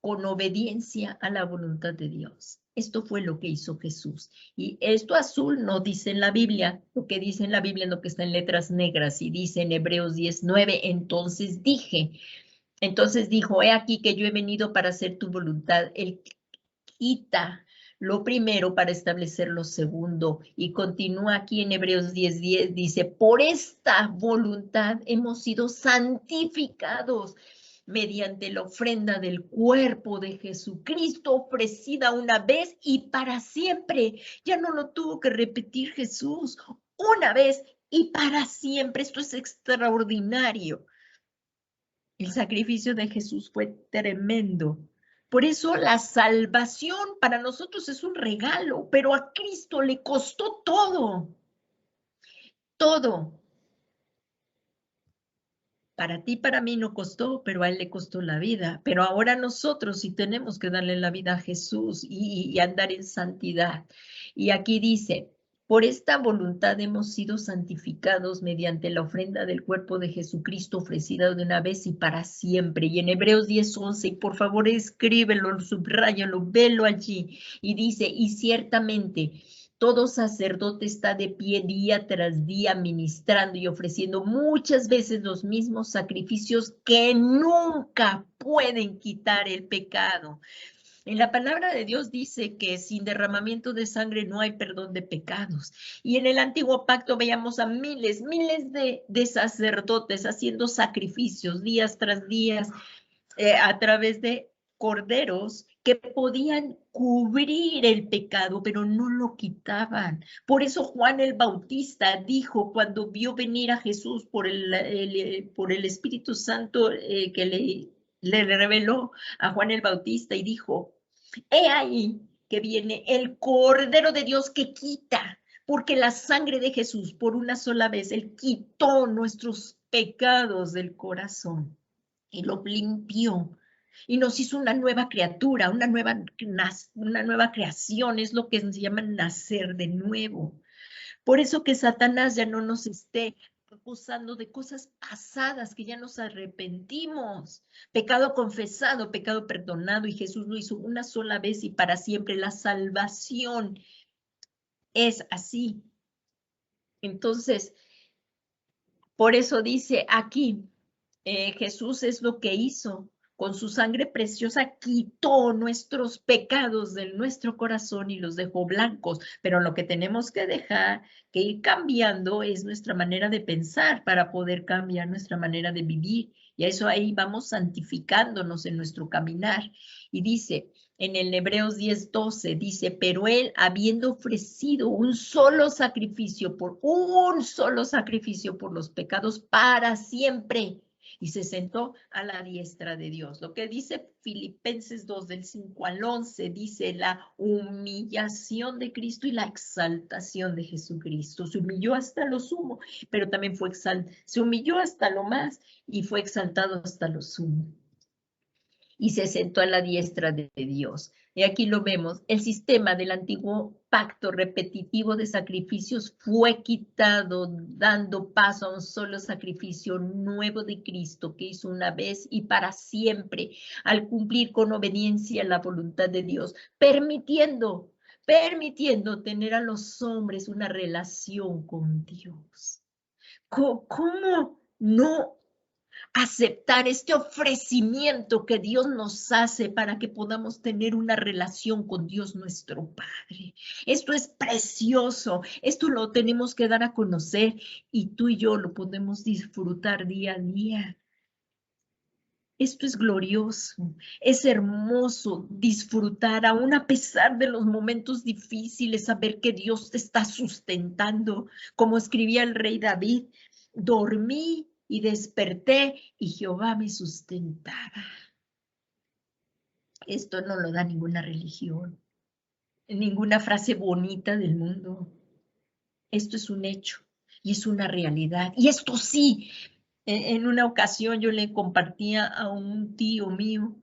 Speaker 1: con obediencia a la voluntad de Dios. Esto fue lo que hizo Jesús. Y esto azul no dice en la Biblia, lo que dice en la Biblia es lo que está en letras negras y dice en Hebreos 10:9, entonces dijo, he aquí que yo he venido para hacer tu voluntad. Él quita lo primero para establecer lo segundo. Y continúa aquí en Hebreos 10:10, dice, por esta voluntad hemos sido santificados mediante la ofrenda del cuerpo de Jesucristo ofrecida una vez y para siempre. Ya no lo tuvo que repetir Jesús, una vez y para siempre. Esto es extraordinario. El sacrificio de Jesús fue tremendo. Por eso la salvación para nosotros es un regalo, pero a Cristo le costó todo. Todo. Para ti, para mí no costó, pero a Él le costó la vida. Pero ahora nosotros sí tenemos que darle la vida a Jesús y andar en santidad. Y aquí dice, por esta voluntad hemos sido santificados mediante la ofrenda del cuerpo de Jesucristo ofrecida de una vez y para siempre. Y en Hebreos 10:11, y por favor escríbelo, subráyalo, velo allí. Y dice, y ciertamente todo sacerdote está de pie día tras día ministrando y ofreciendo muchas veces los mismos sacrificios que nunca pueden quitar el pecado. En la palabra de Dios dice que sin derramamiento de sangre no hay perdón de pecados. Y en el antiguo pacto veíamos a miles de sacerdotes haciendo sacrificios días tras días a través de corderos que podían cubrir el pecado, pero no lo quitaban. Por eso Juan el Bautista dijo cuando vio venir a Jesús por el Espíritu Santo que le reveló a Juan el Bautista y dijo, he ahí que viene el Cordero de Dios que quita, porque la sangre de Jesús por una sola vez, Él quitó nuestros pecados del corazón y lo limpió y nos hizo una nueva criatura, una nueva creación, es lo que se llama nacer de nuevo. Por eso que Satanás ya no nos esté acusando de cosas pasadas, que ya nos arrepentimos. Pecado confesado, pecado perdonado, y Jesús lo hizo una sola vez y para siempre. La salvación es así. Entonces, por eso dice aquí, Jesús es lo que hizo. Con su sangre preciosa quitó nuestros pecados de nuestro corazón y los dejó blancos. Pero lo que tenemos que dejar, que ir cambiando, es nuestra manera de pensar para poder cambiar nuestra manera de vivir. Y a eso ahí vamos santificándonos en nuestro caminar. Y dice, en el Hebreos 10:12, dice, pero Él, habiendo ofrecido un solo sacrificio por los pecados para siempre, y se sentó a la diestra de Dios. Lo que dice Filipenses 2 del 5 al 11, dice la humillación de Cristo y la exaltación de Jesucristo. Se humilló hasta lo sumo, pero también se humilló hasta lo más y fue exaltado hasta lo sumo. Y se sentó a la diestra de Dios. Y aquí lo vemos, el sistema del antiguo pacto repetitivo de sacrificios fue quitado, dando paso a un solo sacrificio nuevo de Cristo que hizo una vez y para siempre, al cumplir con obediencia la voluntad de Dios, permitiendo tener a los hombres una relación con Dios. ¿Cómo no aceptar este ofrecimiento que Dios nos hace para que podamos tener una relación con Dios nuestro Padre? Esto es precioso, esto lo tenemos que dar a conocer y tú y yo lo podemos disfrutar día a día. Esto es glorioso, es hermoso disfrutar, aún a pesar de los momentos difíciles, saber que Dios te está sustentando, como escribía el rey David, dormí y desperté y Jehová me sustentaba. Esto no lo da ninguna religión. ninguna frase bonita del mundo. Esto es un hecho y es una realidad. Y esto sí, en una ocasión yo le compartía a un tío mío,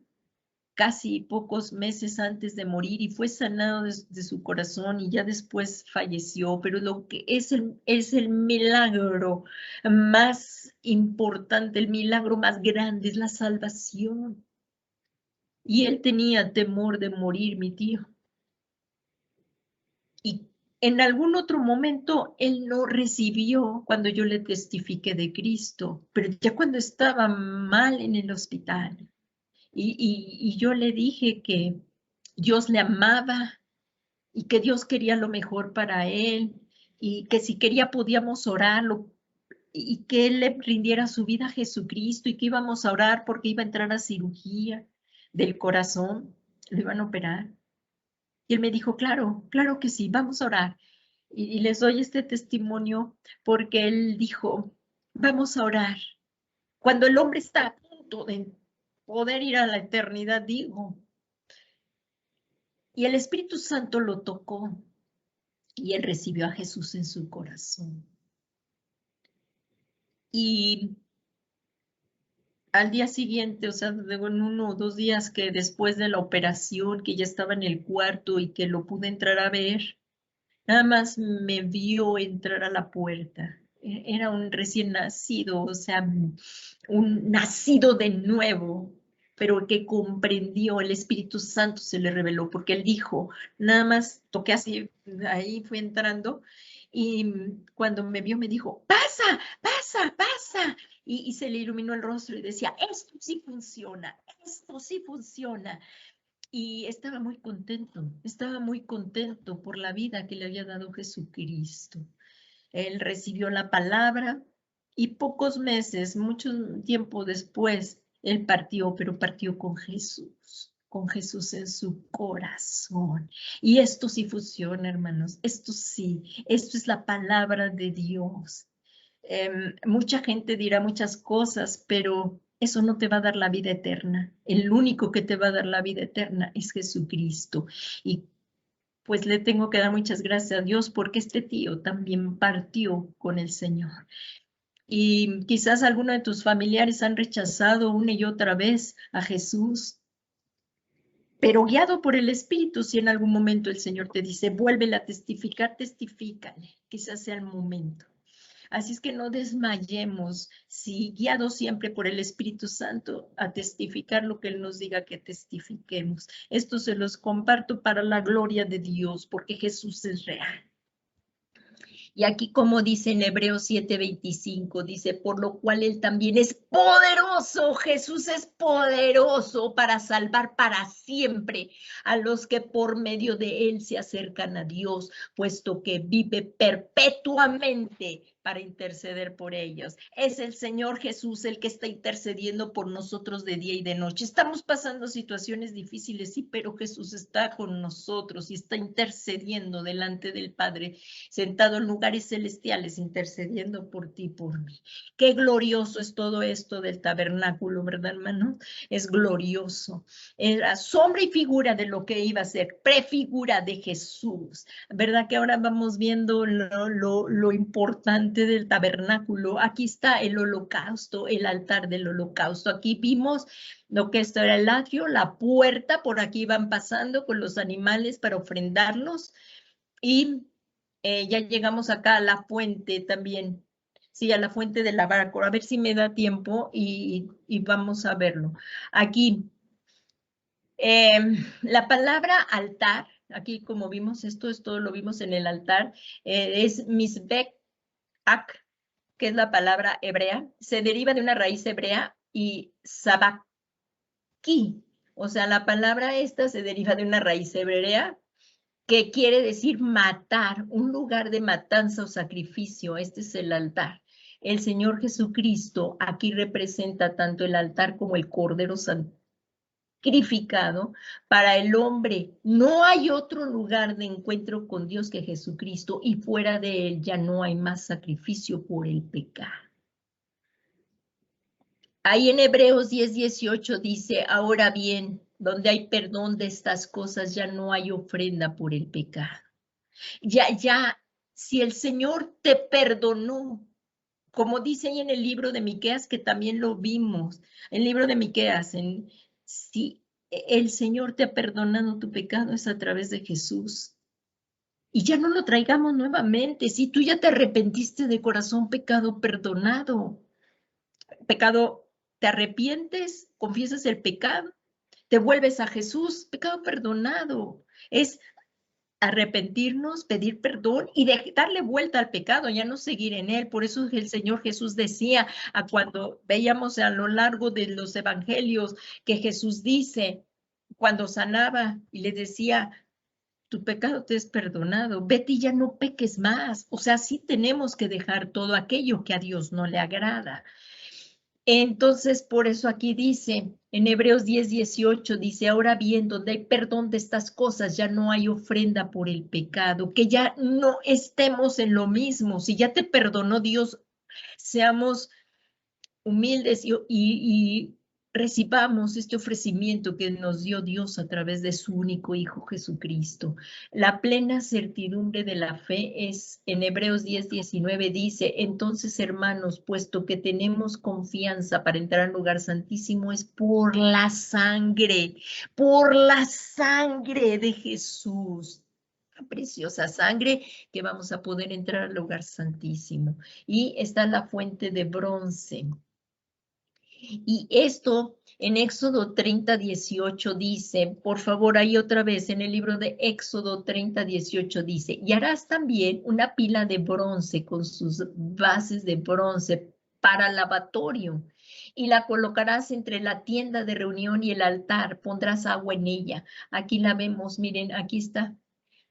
Speaker 1: casi pocos meses antes de morir, y fue sanado de su corazón y ya después falleció, pero lo que es el milagro más importante, el milagro más grande es la salvación. Y él tenía temor de morir, mi tío. Y en algún otro momento él no recibió cuando yo le testifiqué de Cristo, pero ya cuando estaba mal en el hospital y yo le dije que Dios le amaba y que Dios quería lo mejor para él y que si quería podíamos orarlo y que él le rindiera su vida a Jesucristo y que íbamos a orar porque iba a entrar a cirugía del corazón, lo iban a operar. Y él me dijo, claro, claro que sí, vamos a orar. Y les doy este testimonio porque él dijo, vamos a orar. Cuando el hombre está a punto de poder ir a la eternidad, digo, y el Espíritu Santo lo tocó y él recibió a Jesús en su corazón. Y al día siguiente, o sea, en 1 o 2 días que después de la operación, que ya estaba en el cuarto y que lo pude entrar a ver, nada más me vio entrar a la puerta. Era un recién nacido, o sea, un nacido de nuevo, pero que comprendió, el Espíritu Santo se le reveló, porque él dijo, nada más toqué así, ahí fue entrando, y cuando me vio me dijo, pasa, pasa, pasa, y se le iluminó el rostro y decía, esto sí funciona. Y estaba muy contento por la vida que le había dado Jesucristo. Él recibió la palabra y pocos meses, mucho tiempo después, él partió, pero partió con Jesús en su corazón. Y esto sí funciona, hermanos, esto sí, esto es la palabra de Dios. Mucha gente dirá muchas cosas, pero eso no te va a dar la vida eterna. El único que te va a dar la vida eterna es Jesucristo. Y pues le tengo que dar muchas gracias a Dios porque este tío también partió con el Señor. Y quizás alguno de tus familiares han rechazado una y otra vez a Jesús, pero guiado por el Espíritu, si en algún momento el Señor te dice, vuélvele a testificar, testifícale, quizás sea el momento. Así es que no desmayemos, si guiados siempre por el Espíritu Santo a testificar lo que Él nos diga que testifiquemos. Esto se los comparto para la gloria de Dios, porque Jesús es real. Y aquí como dice en Hebreos 7:25, dice, por lo cual Él también es poderoso, Jesús es poderoso para salvar para siempre a los que por medio de Él se acercan a Dios, puesto que vive perpetuamente para interceder por ellos. Es el Señor Jesús el que está intercediendo por nosotros de día y de noche. Estamos pasando situaciones difíciles, sí, pero Jesús está con nosotros y está intercediendo delante del Padre, sentado en lugares celestiales, intercediendo por ti, por mí. Qué glorioso es todo esto del tabernáculo, ¿verdad, hermano? Es glorioso. Era sombra y figura de lo que iba a ser, prefigura de Jesús. ¿Verdad que ahora vamos viendo lo importante del tabernáculo? Aquí está el holocausto, el altar del holocausto. Aquí vimos lo que esto era el atrio, la puerta, por aquí van pasando con los animales para ofrendarlos. Y ya llegamos acá a la fuente también. Sí, a la fuente de la barco. A ver si me da tiempo y vamos a verlo. Aquí, la palabra altar, aquí como vimos, esto lo vimos en el altar, es misbek, que es la palabra hebrea, se deriva de una raíz hebrea, y sabaki, o sea, la palabra esta se deriva de una raíz hebrea que quiere decir matar, un lugar de matanza o sacrificio. Este es el altar. El Señor Jesucristo aquí representa tanto el altar como el Cordero sacrificado para el hombre. No hay otro lugar de encuentro con Dios que Jesucristo, y fuera de él ya no hay más sacrificio por el pecado. Ahí en Hebreos 10:18 dice, ahora bien, donde hay perdón de estas cosas, ya no hay ofrenda por el pecado. Ya, si el Señor te perdonó, como dice ahí en el libro de Miqueas, que también lo vimos, el libro de Miqueas, si el Señor te ha perdonado tu pecado es a través de Jesús. Y ya no lo traigamos nuevamente. Si tú ya te arrepentiste de corazón, pecado perdonado. Pecado, te arrepientes, confiesas el pecado, te vuelves a Jesús, pecado perdonado. Es arrepentirnos, pedir perdón y darle vuelta al pecado, ya no seguir en él. Por eso el Señor Jesús decía, cuando veíamos a lo largo de los evangelios, que Jesús dice, cuando sanaba y le decía, tu pecado te es perdonado, vete y ya no peques más. O sea, sí tenemos que dejar todo aquello que a Dios no le agrada. Entonces, por eso aquí dice, en Hebreos 10:18, dice, ahora bien, donde hay perdón de estas cosas, ya no hay ofrenda por el pecado, que ya no estemos en lo mismo. Si ya te perdonó Dios, seamos humildes y recibamos este ofrecimiento que nos dio Dios a través de su único Hijo Jesucristo. La plena certidumbre de la fe es, en Hebreos 10:19 dice, entonces hermanos, puesto que tenemos confianza para entrar al lugar santísimo es por la sangre de Jesús. La preciosa sangre que vamos a poder entrar al lugar santísimo. Y está la fuente de bronce. Y esto en Éxodo 30:18 dice, por favor, ahí otra vez en el libro de Éxodo 30:18 dice, y harás también una pila de bronce con sus bases de bronce para lavatorio y la colocarás entre la tienda de reunión y el altar, pondrás agua en ella. Aquí la vemos, miren, aquí está.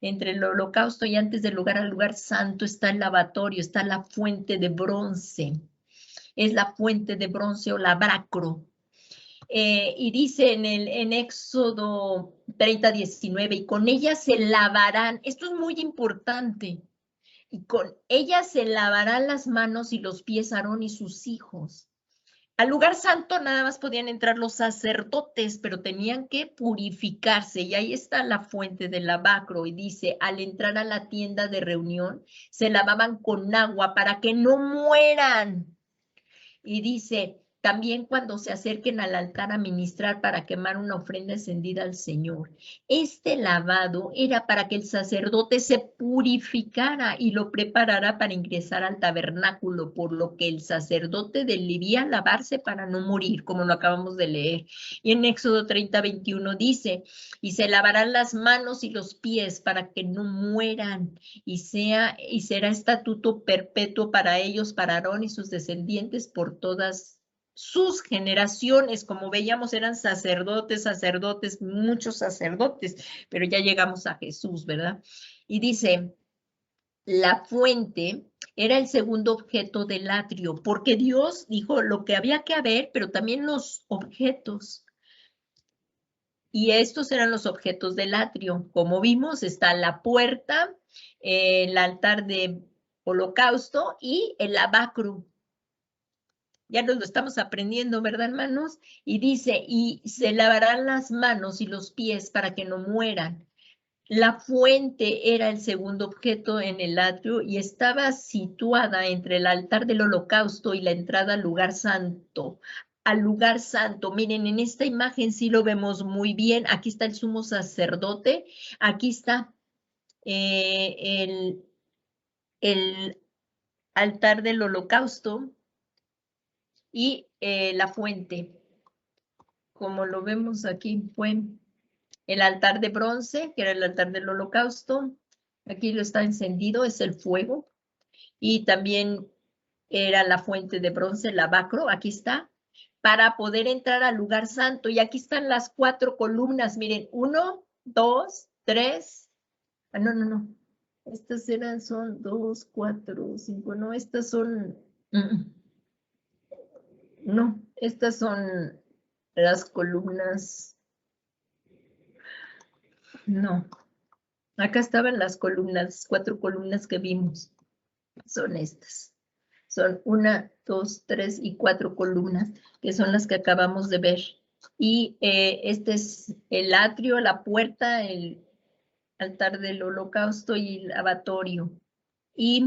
Speaker 1: Entre el holocausto y antes del lugar al lugar santo está el lavatorio, está la fuente de bronce. Es la fuente de bronce o lavacro. Y dice en Éxodo 30:19, y con ella se lavarán, esto es muy importante, y con ella se lavarán las manos y los pies Aarón y sus hijos. Al lugar santo nada más podían entrar los sacerdotes, pero tenían que purificarse. Y ahí está la fuente del lavacro. Y dice, al entrar a la tienda de reunión, se lavaban con agua para que no mueran. Y dice, también cuando se acerquen al altar a ministrar para quemar una ofrenda encendida al Señor. Este lavado era para que el sacerdote se purificara y lo preparara para ingresar al tabernáculo, por lo que el sacerdote debía lavarse para no morir, como lo acabamos de leer. Y en Éxodo 30:21 dice, y se lavarán las manos y los pies para que no mueran, y será estatuto perpetuo para ellos, para Aarón y sus descendientes por todas sus generaciones. Como veíamos, eran sacerdotes, muchos sacerdotes, pero ya llegamos a Jesús, ¿verdad? Y dice, la fuente era el segundo objeto del atrio, porque Dios dijo lo que había que haber, pero también los objetos. Y estos eran los objetos del atrio. Como vimos, está la puerta, el altar de holocausto y el lavacro. Ya nos lo estamos aprendiendo, ¿verdad, hermanos? Y dice, y se lavarán las manos y los pies para que no mueran. La fuente era el segundo objeto en el atrio y estaba situada entre el altar del holocausto y la entrada al lugar santo. Al lugar santo, miren, en esta imagen sí lo vemos muy bien. Aquí está el sumo sacerdote, aquí está el altar del holocausto y la fuente. Como lo vemos aquí, fue el altar de bronce, que era el altar del holocausto. Aquí lo está encendido, es el fuego. Y también era la fuente de bronce, el lavacro, aquí está, para poder entrar al lugar santo. Y aquí están las 4 columnas, miren, 1, 2, 3, no. Estas son 2, 4, 5, no, estas son, no, estas son las columnas, no. Acá estaban las columnas, 4 columnas que vimos, son estas. Son 1, 2, 3 y 4 columnas, que son las que acabamos de ver. Y este es el atrio, la puerta, el altar del holocausto y el lavatorio. Y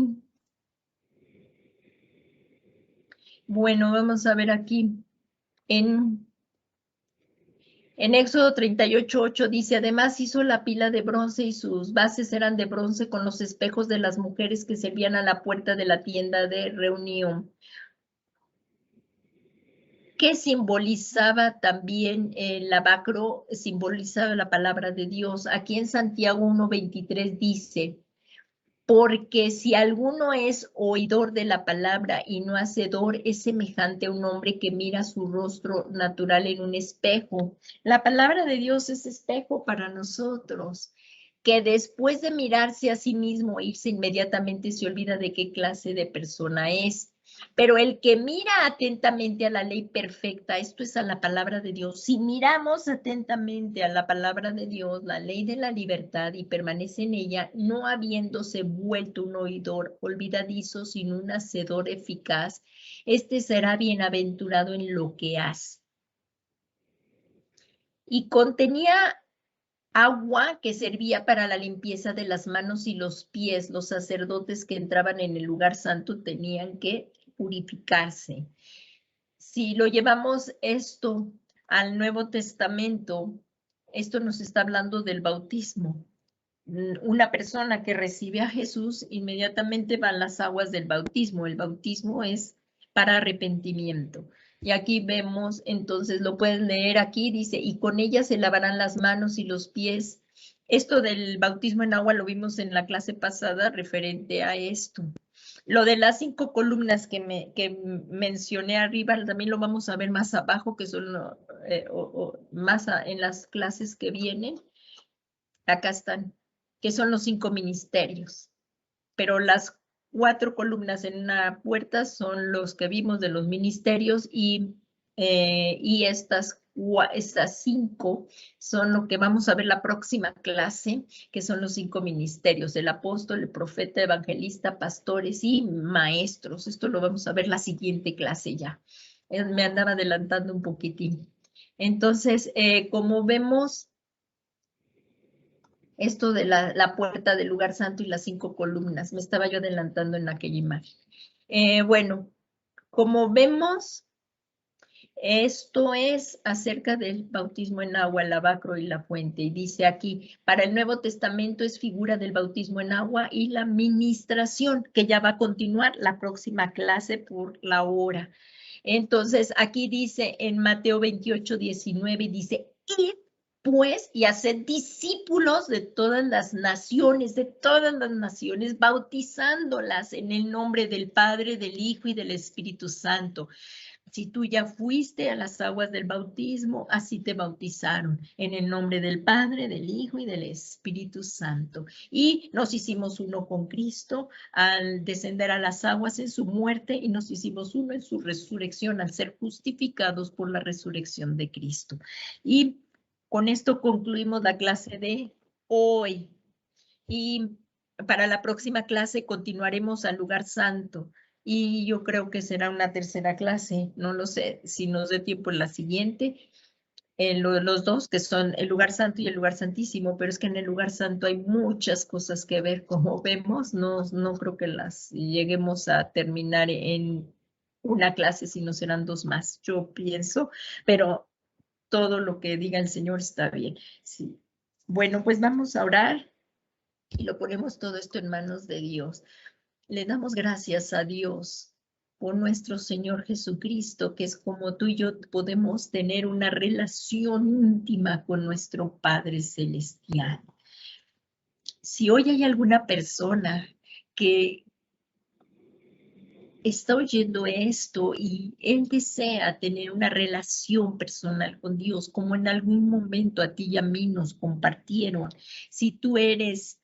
Speaker 1: bueno, vamos a ver aquí en Éxodo 38:8 dice, además hizo la pila de bronce y sus bases eran de bronce con los espejos de las mujeres que servían a la puerta de la tienda de reunión. ¿Qué simbolizaba también el lavacro? Simbolizaba la palabra de Dios. Aquí en Santiago 1:23 dice, porque si alguno es oidor de la palabra y no hacedor, es semejante a un hombre que mira su rostro natural en un espejo. La palabra de Dios es espejo para nosotros, que después de mirarse a sí mismo, irse inmediatamente se olvida de qué clase de persona es. Pero el que mira atentamente a la ley perfecta, esto es a la palabra de Dios, si miramos atentamente a la palabra de Dios, la ley de la libertad, y permanece en ella, no habiéndose vuelto un oidor olvidadizo, sino un hacedor eficaz, este será bienaventurado en lo que hace. Y contenía agua que servía para la limpieza de las manos y los pies. Los sacerdotes que entraban en el lugar santo tenían que purificarse. Si lo llevamos esto al Nuevo Testamento, esto nos está hablando del bautismo. Una persona que recibe a Jesús inmediatamente va a las aguas del bautismo. El bautismo es para arrepentimiento. Y aquí vemos, entonces lo pueden leer aquí, dice, y con ella se lavarán las manos y los pies. Esto del bautismo en agua lo vimos en la clase pasada referente a esto. Lo de las 5 columnas que mencioné arriba, también lo vamos a ver más abajo, que son más en las clases que vienen. Acá están, que son los 5 ministerios. Pero las 4 columnas en una puerta son los que vimos de los ministerios y estas 5 son lo que vamos a ver la próxima clase, que son los 5 ministerios, el apóstol, el profeta, evangelista, pastores y maestros. Esto lo vamos a ver la siguiente clase ya. Me andaba adelantando un poquitín. Entonces, como vemos, esto de la puerta del lugar santo y las 5 columnas. Me estaba yo adelantando en aquella imagen. Bueno, como vemos, esto es acerca del bautismo en agua, el lavacro y la fuente. Y dice aquí, para el Nuevo Testamento es figura del bautismo en agua y la ministración, que ya va a continuar la próxima clase por la hora. Entonces, aquí dice en Mateo 28:19, dice, id pues y haced discípulos de todas las naciones, bautizándolas en el nombre del Padre, del Hijo y del Espíritu Santo. Si tú ya fuiste a las aguas del bautismo, así te bautizaron, en el nombre del Padre, del Hijo y del Espíritu Santo. Y nos hicimos uno con Cristo al descender a las aguas en su muerte y nos hicimos uno en su resurrección al ser justificados por la resurrección de Cristo. Y con esto concluimos la clase de hoy. Y para la próxima clase continuaremos al lugar santo. Y yo creo que será una tercera clase, no lo sé, si nos dé tiempo en la siguiente, los dos, que son el lugar santo y el lugar santísimo, pero es que en el lugar santo hay muchas cosas que ver, como vemos, no creo que las lleguemos a terminar en una clase, sino serán 2 más, yo pienso, pero todo lo que diga el Señor está bien. Sí. Bueno, pues vamos a orar y lo ponemos todo esto en manos de Dios. Le damos gracias a Dios por nuestro Señor Jesucristo, que es como tú y yo podemos tener una relación íntima con nuestro Padre Celestial. Si hoy hay alguna persona que está oyendo esto y él desea tener una relación personal con Dios, como en algún momento a ti y a mí nos compartieron, si tú eres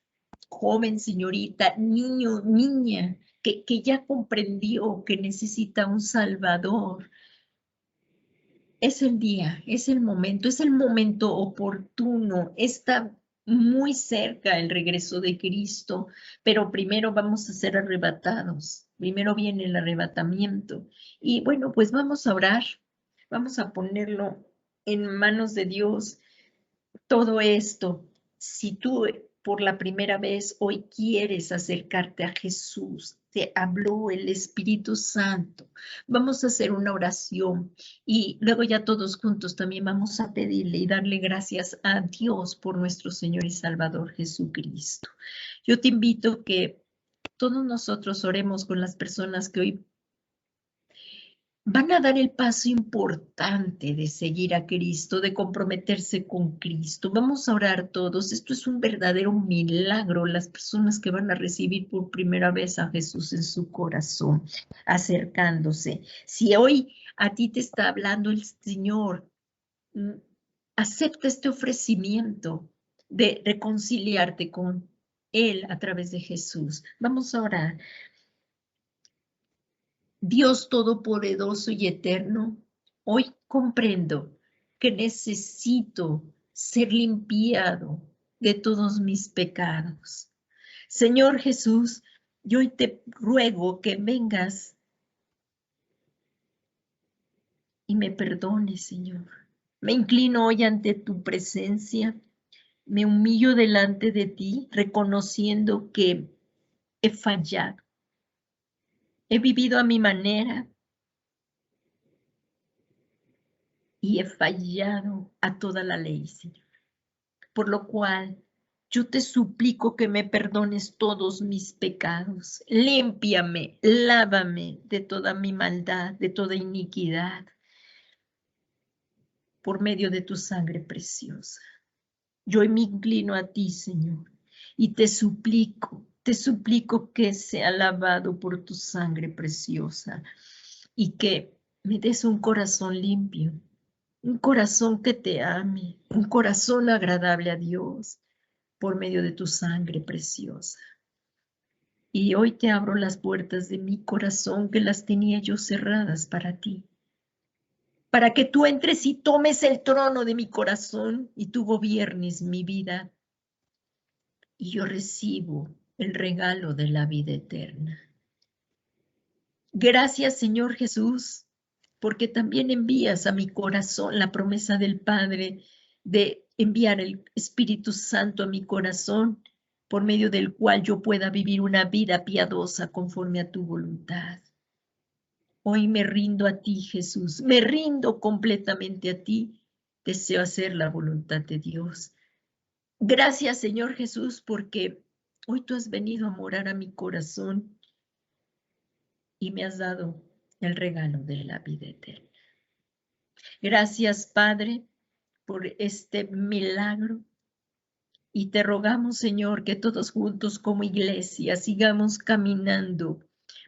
Speaker 1: joven, señorita, niño, niña, que ya comprendió que necesita un Salvador, es el día, es el momento oportuno, está muy cerca el regreso de Cristo, pero primero vamos a ser arrebatados, primero viene el arrebatamiento. Y bueno, pues vamos a orar, vamos a ponerlo en manos de Dios todo esto. Si tú por la primera vez hoy quieres acercarte a Jesús, te habló el Espíritu Santo, vamos a hacer una oración y luego ya todos juntos también vamos a pedirle y darle gracias a Dios por nuestro Señor y Salvador Jesucristo. Yo te invito que todos nosotros oremos con las personas que hoy van a dar el paso importante de seguir a Cristo, de comprometerse con Cristo. Vamos a orar todos. Esto es un verdadero milagro. Las personas que van a recibir por primera vez a Jesús en su corazón, acercándose. Si hoy a ti te está hablando el Señor, acepta este ofrecimiento de reconciliarte con Él a través de Jesús. Vamos a orar. Dios Todopoderoso y Eterno, hoy comprendo que necesito ser limpiado de todos mis pecados. Señor Jesús, yo hoy te ruego que vengas y me perdones, Señor. Me inclino hoy ante tu presencia, me humillo delante de ti, reconociendo que he fallado. He vivido a mi manera, y he fallado a toda la ley, Señor. Por lo cual, yo te suplico que me perdones todos mis pecados. Límpiame, lávame de toda mi maldad, de toda iniquidad, por medio de tu sangre preciosa. Yo me inclino a ti, Señor, y te suplico que sea lavado por tu sangre preciosa y que me des un corazón limpio, un corazón que te ame, un corazón agradable a Dios por medio de tu sangre preciosa. Y hoy te abro las puertas de mi corazón que las tenía yo cerradas para ti, para que tú entres y tomes el trono de mi corazón y tú gobiernes mi vida. Y yo recibo el regalo de la vida eterna. Gracias, Señor Jesús, porque también envías a mi corazón la promesa del Padre de enviar el Espíritu Santo a mi corazón, por medio del cual yo pueda vivir una vida piadosa conforme a tu voluntad. Hoy me rindo a ti, Jesús, me rindo completamente a ti. Deseo hacer la voluntad de Dios. Gracias, Señor Jesús, porque hoy tú has venido a morar a mi corazón y me has dado el regalo de la vida eterna. Gracias, Padre, por este milagro. Y te rogamos, Señor, que todos juntos como iglesia sigamos caminando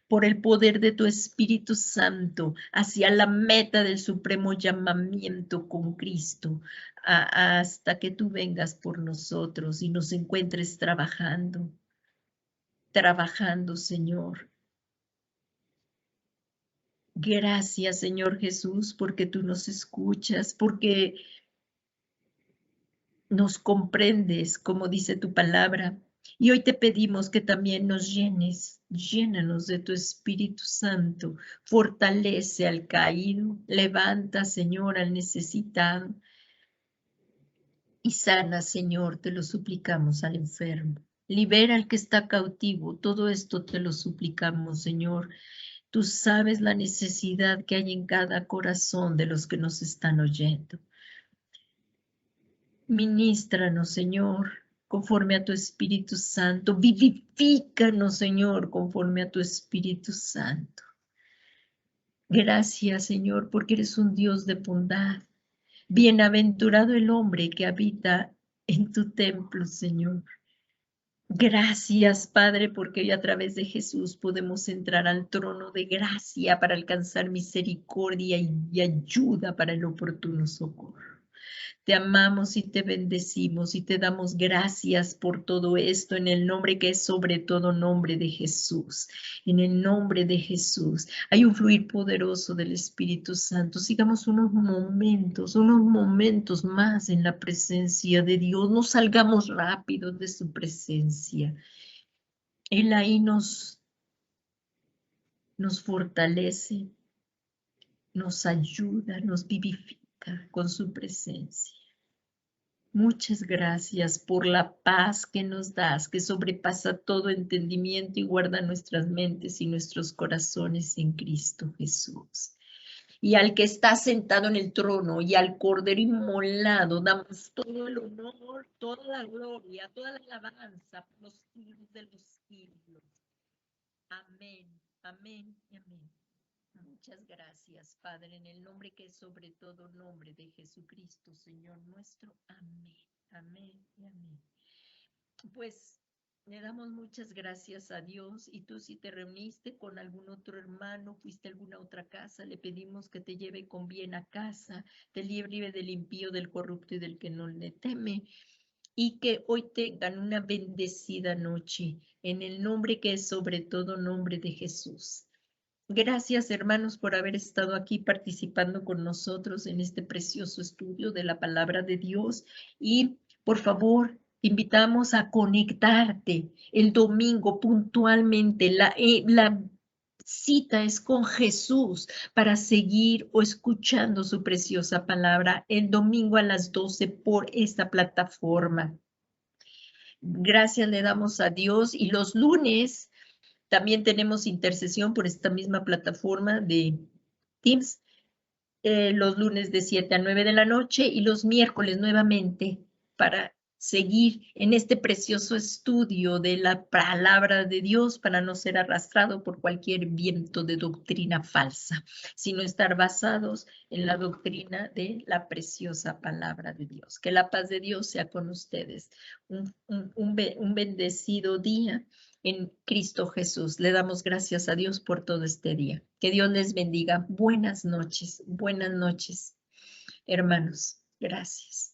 Speaker 1: por el poder de tu Espíritu Santo hacia la meta del supremo llamamiento con Cristo, hasta que tú vengas por nosotros y nos encuentres trabajando, Señor. Gracias, Señor Jesús, porque tú nos escuchas, porque nos comprendes, como dice tu palabra. Y hoy te pedimos que también nos llénanos de tu Espíritu Santo, fortalece al caído, levanta, Señor, al necesitado y sana, Señor, te lo suplicamos al enfermo. Libera al que está cautivo, todo esto te lo suplicamos, Señor. Tú sabes la necesidad que hay en cada corazón de los que nos están oyendo. Ministranos, Señor, conforme a tu Espíritu Santo. Vivifícanos, Señor, conforme a tu Espíritu Santo. Gracias, Señor, porque eres un Dios de bondad. Bienaventurado el hombre que habita en tu templo, Señor. Gracias, Padre, porque hoy a través de Jesús podemos entrar al trono de gracia para alcanzar misericordia y ayuda para el oportuno socorro. Te amamos y te bendecimos y te damos gracias por todo esto en el nombre que es sobre todo nombre de Jesús. En el nombre de Jesús hay un fluir poderoso del Espíritu Santo. Sigamos unos momentos más en la presencia de Dios. No salgamos rápido de su presencia. Él ahí nos fortalece, nos ayuda, nos vivifica. purifica con su presencia. Muchas gracias por la paz que nos das, que sobrepasa todo entendimiento y guarda nuestras mentes y nuestros corazones en Cristo Jesús. Y al que está sentado en el trono y al Cordero inmolado, damos todo el honor, toda la gloria, toda la alabanza por los siglos de los siglos. Amén, amén y amén. Muchas gracias, Padre, en el nombre que es sobre todo nombre de Jesucristo, Señor nuestro. Amén, amén y amén. Pues le damos muchas gracias a Dios, y tú, si te reuniste con algún otro hermano, fuiste a alguna otra casa, le pedimos que te lleve con bien a casa, te libre del impío, del corrupto y del que no le teme, y que hoy tengan una bendecida noche en el nombre que es sobre todo nombre de Jesús. Gracias, hermanos, por haber estado aquí participando con nosotros en este precioso estudio de la palabra de Dios. Y por favor, te invitamos a conectarte el domingo puntualmente. La cita es con Jesús para seguir o escuchando su preciosa palabra el domingo a las 12 por esta plataforma. Gracias le damos a Dios, y los lunes también tenemos intercesión por esta misma plataforma de Teams, los lunes de 7 a 9 de la noche, y los miércoles nuevamente para seguir en este precioso estudio de la palabra de Dios, para no ser arrastrado por cualquier viento de doctrina falsa, sino estar basados en la doctrina de la preciosa palabra de Dios. Que la paz de Dios sea con ustedes. Un bendecido día en Cristo Jesús. Le damos gracias a Dios por todo este día. Que Dios les bendiga. Buenas noches, hermanos. Gracias.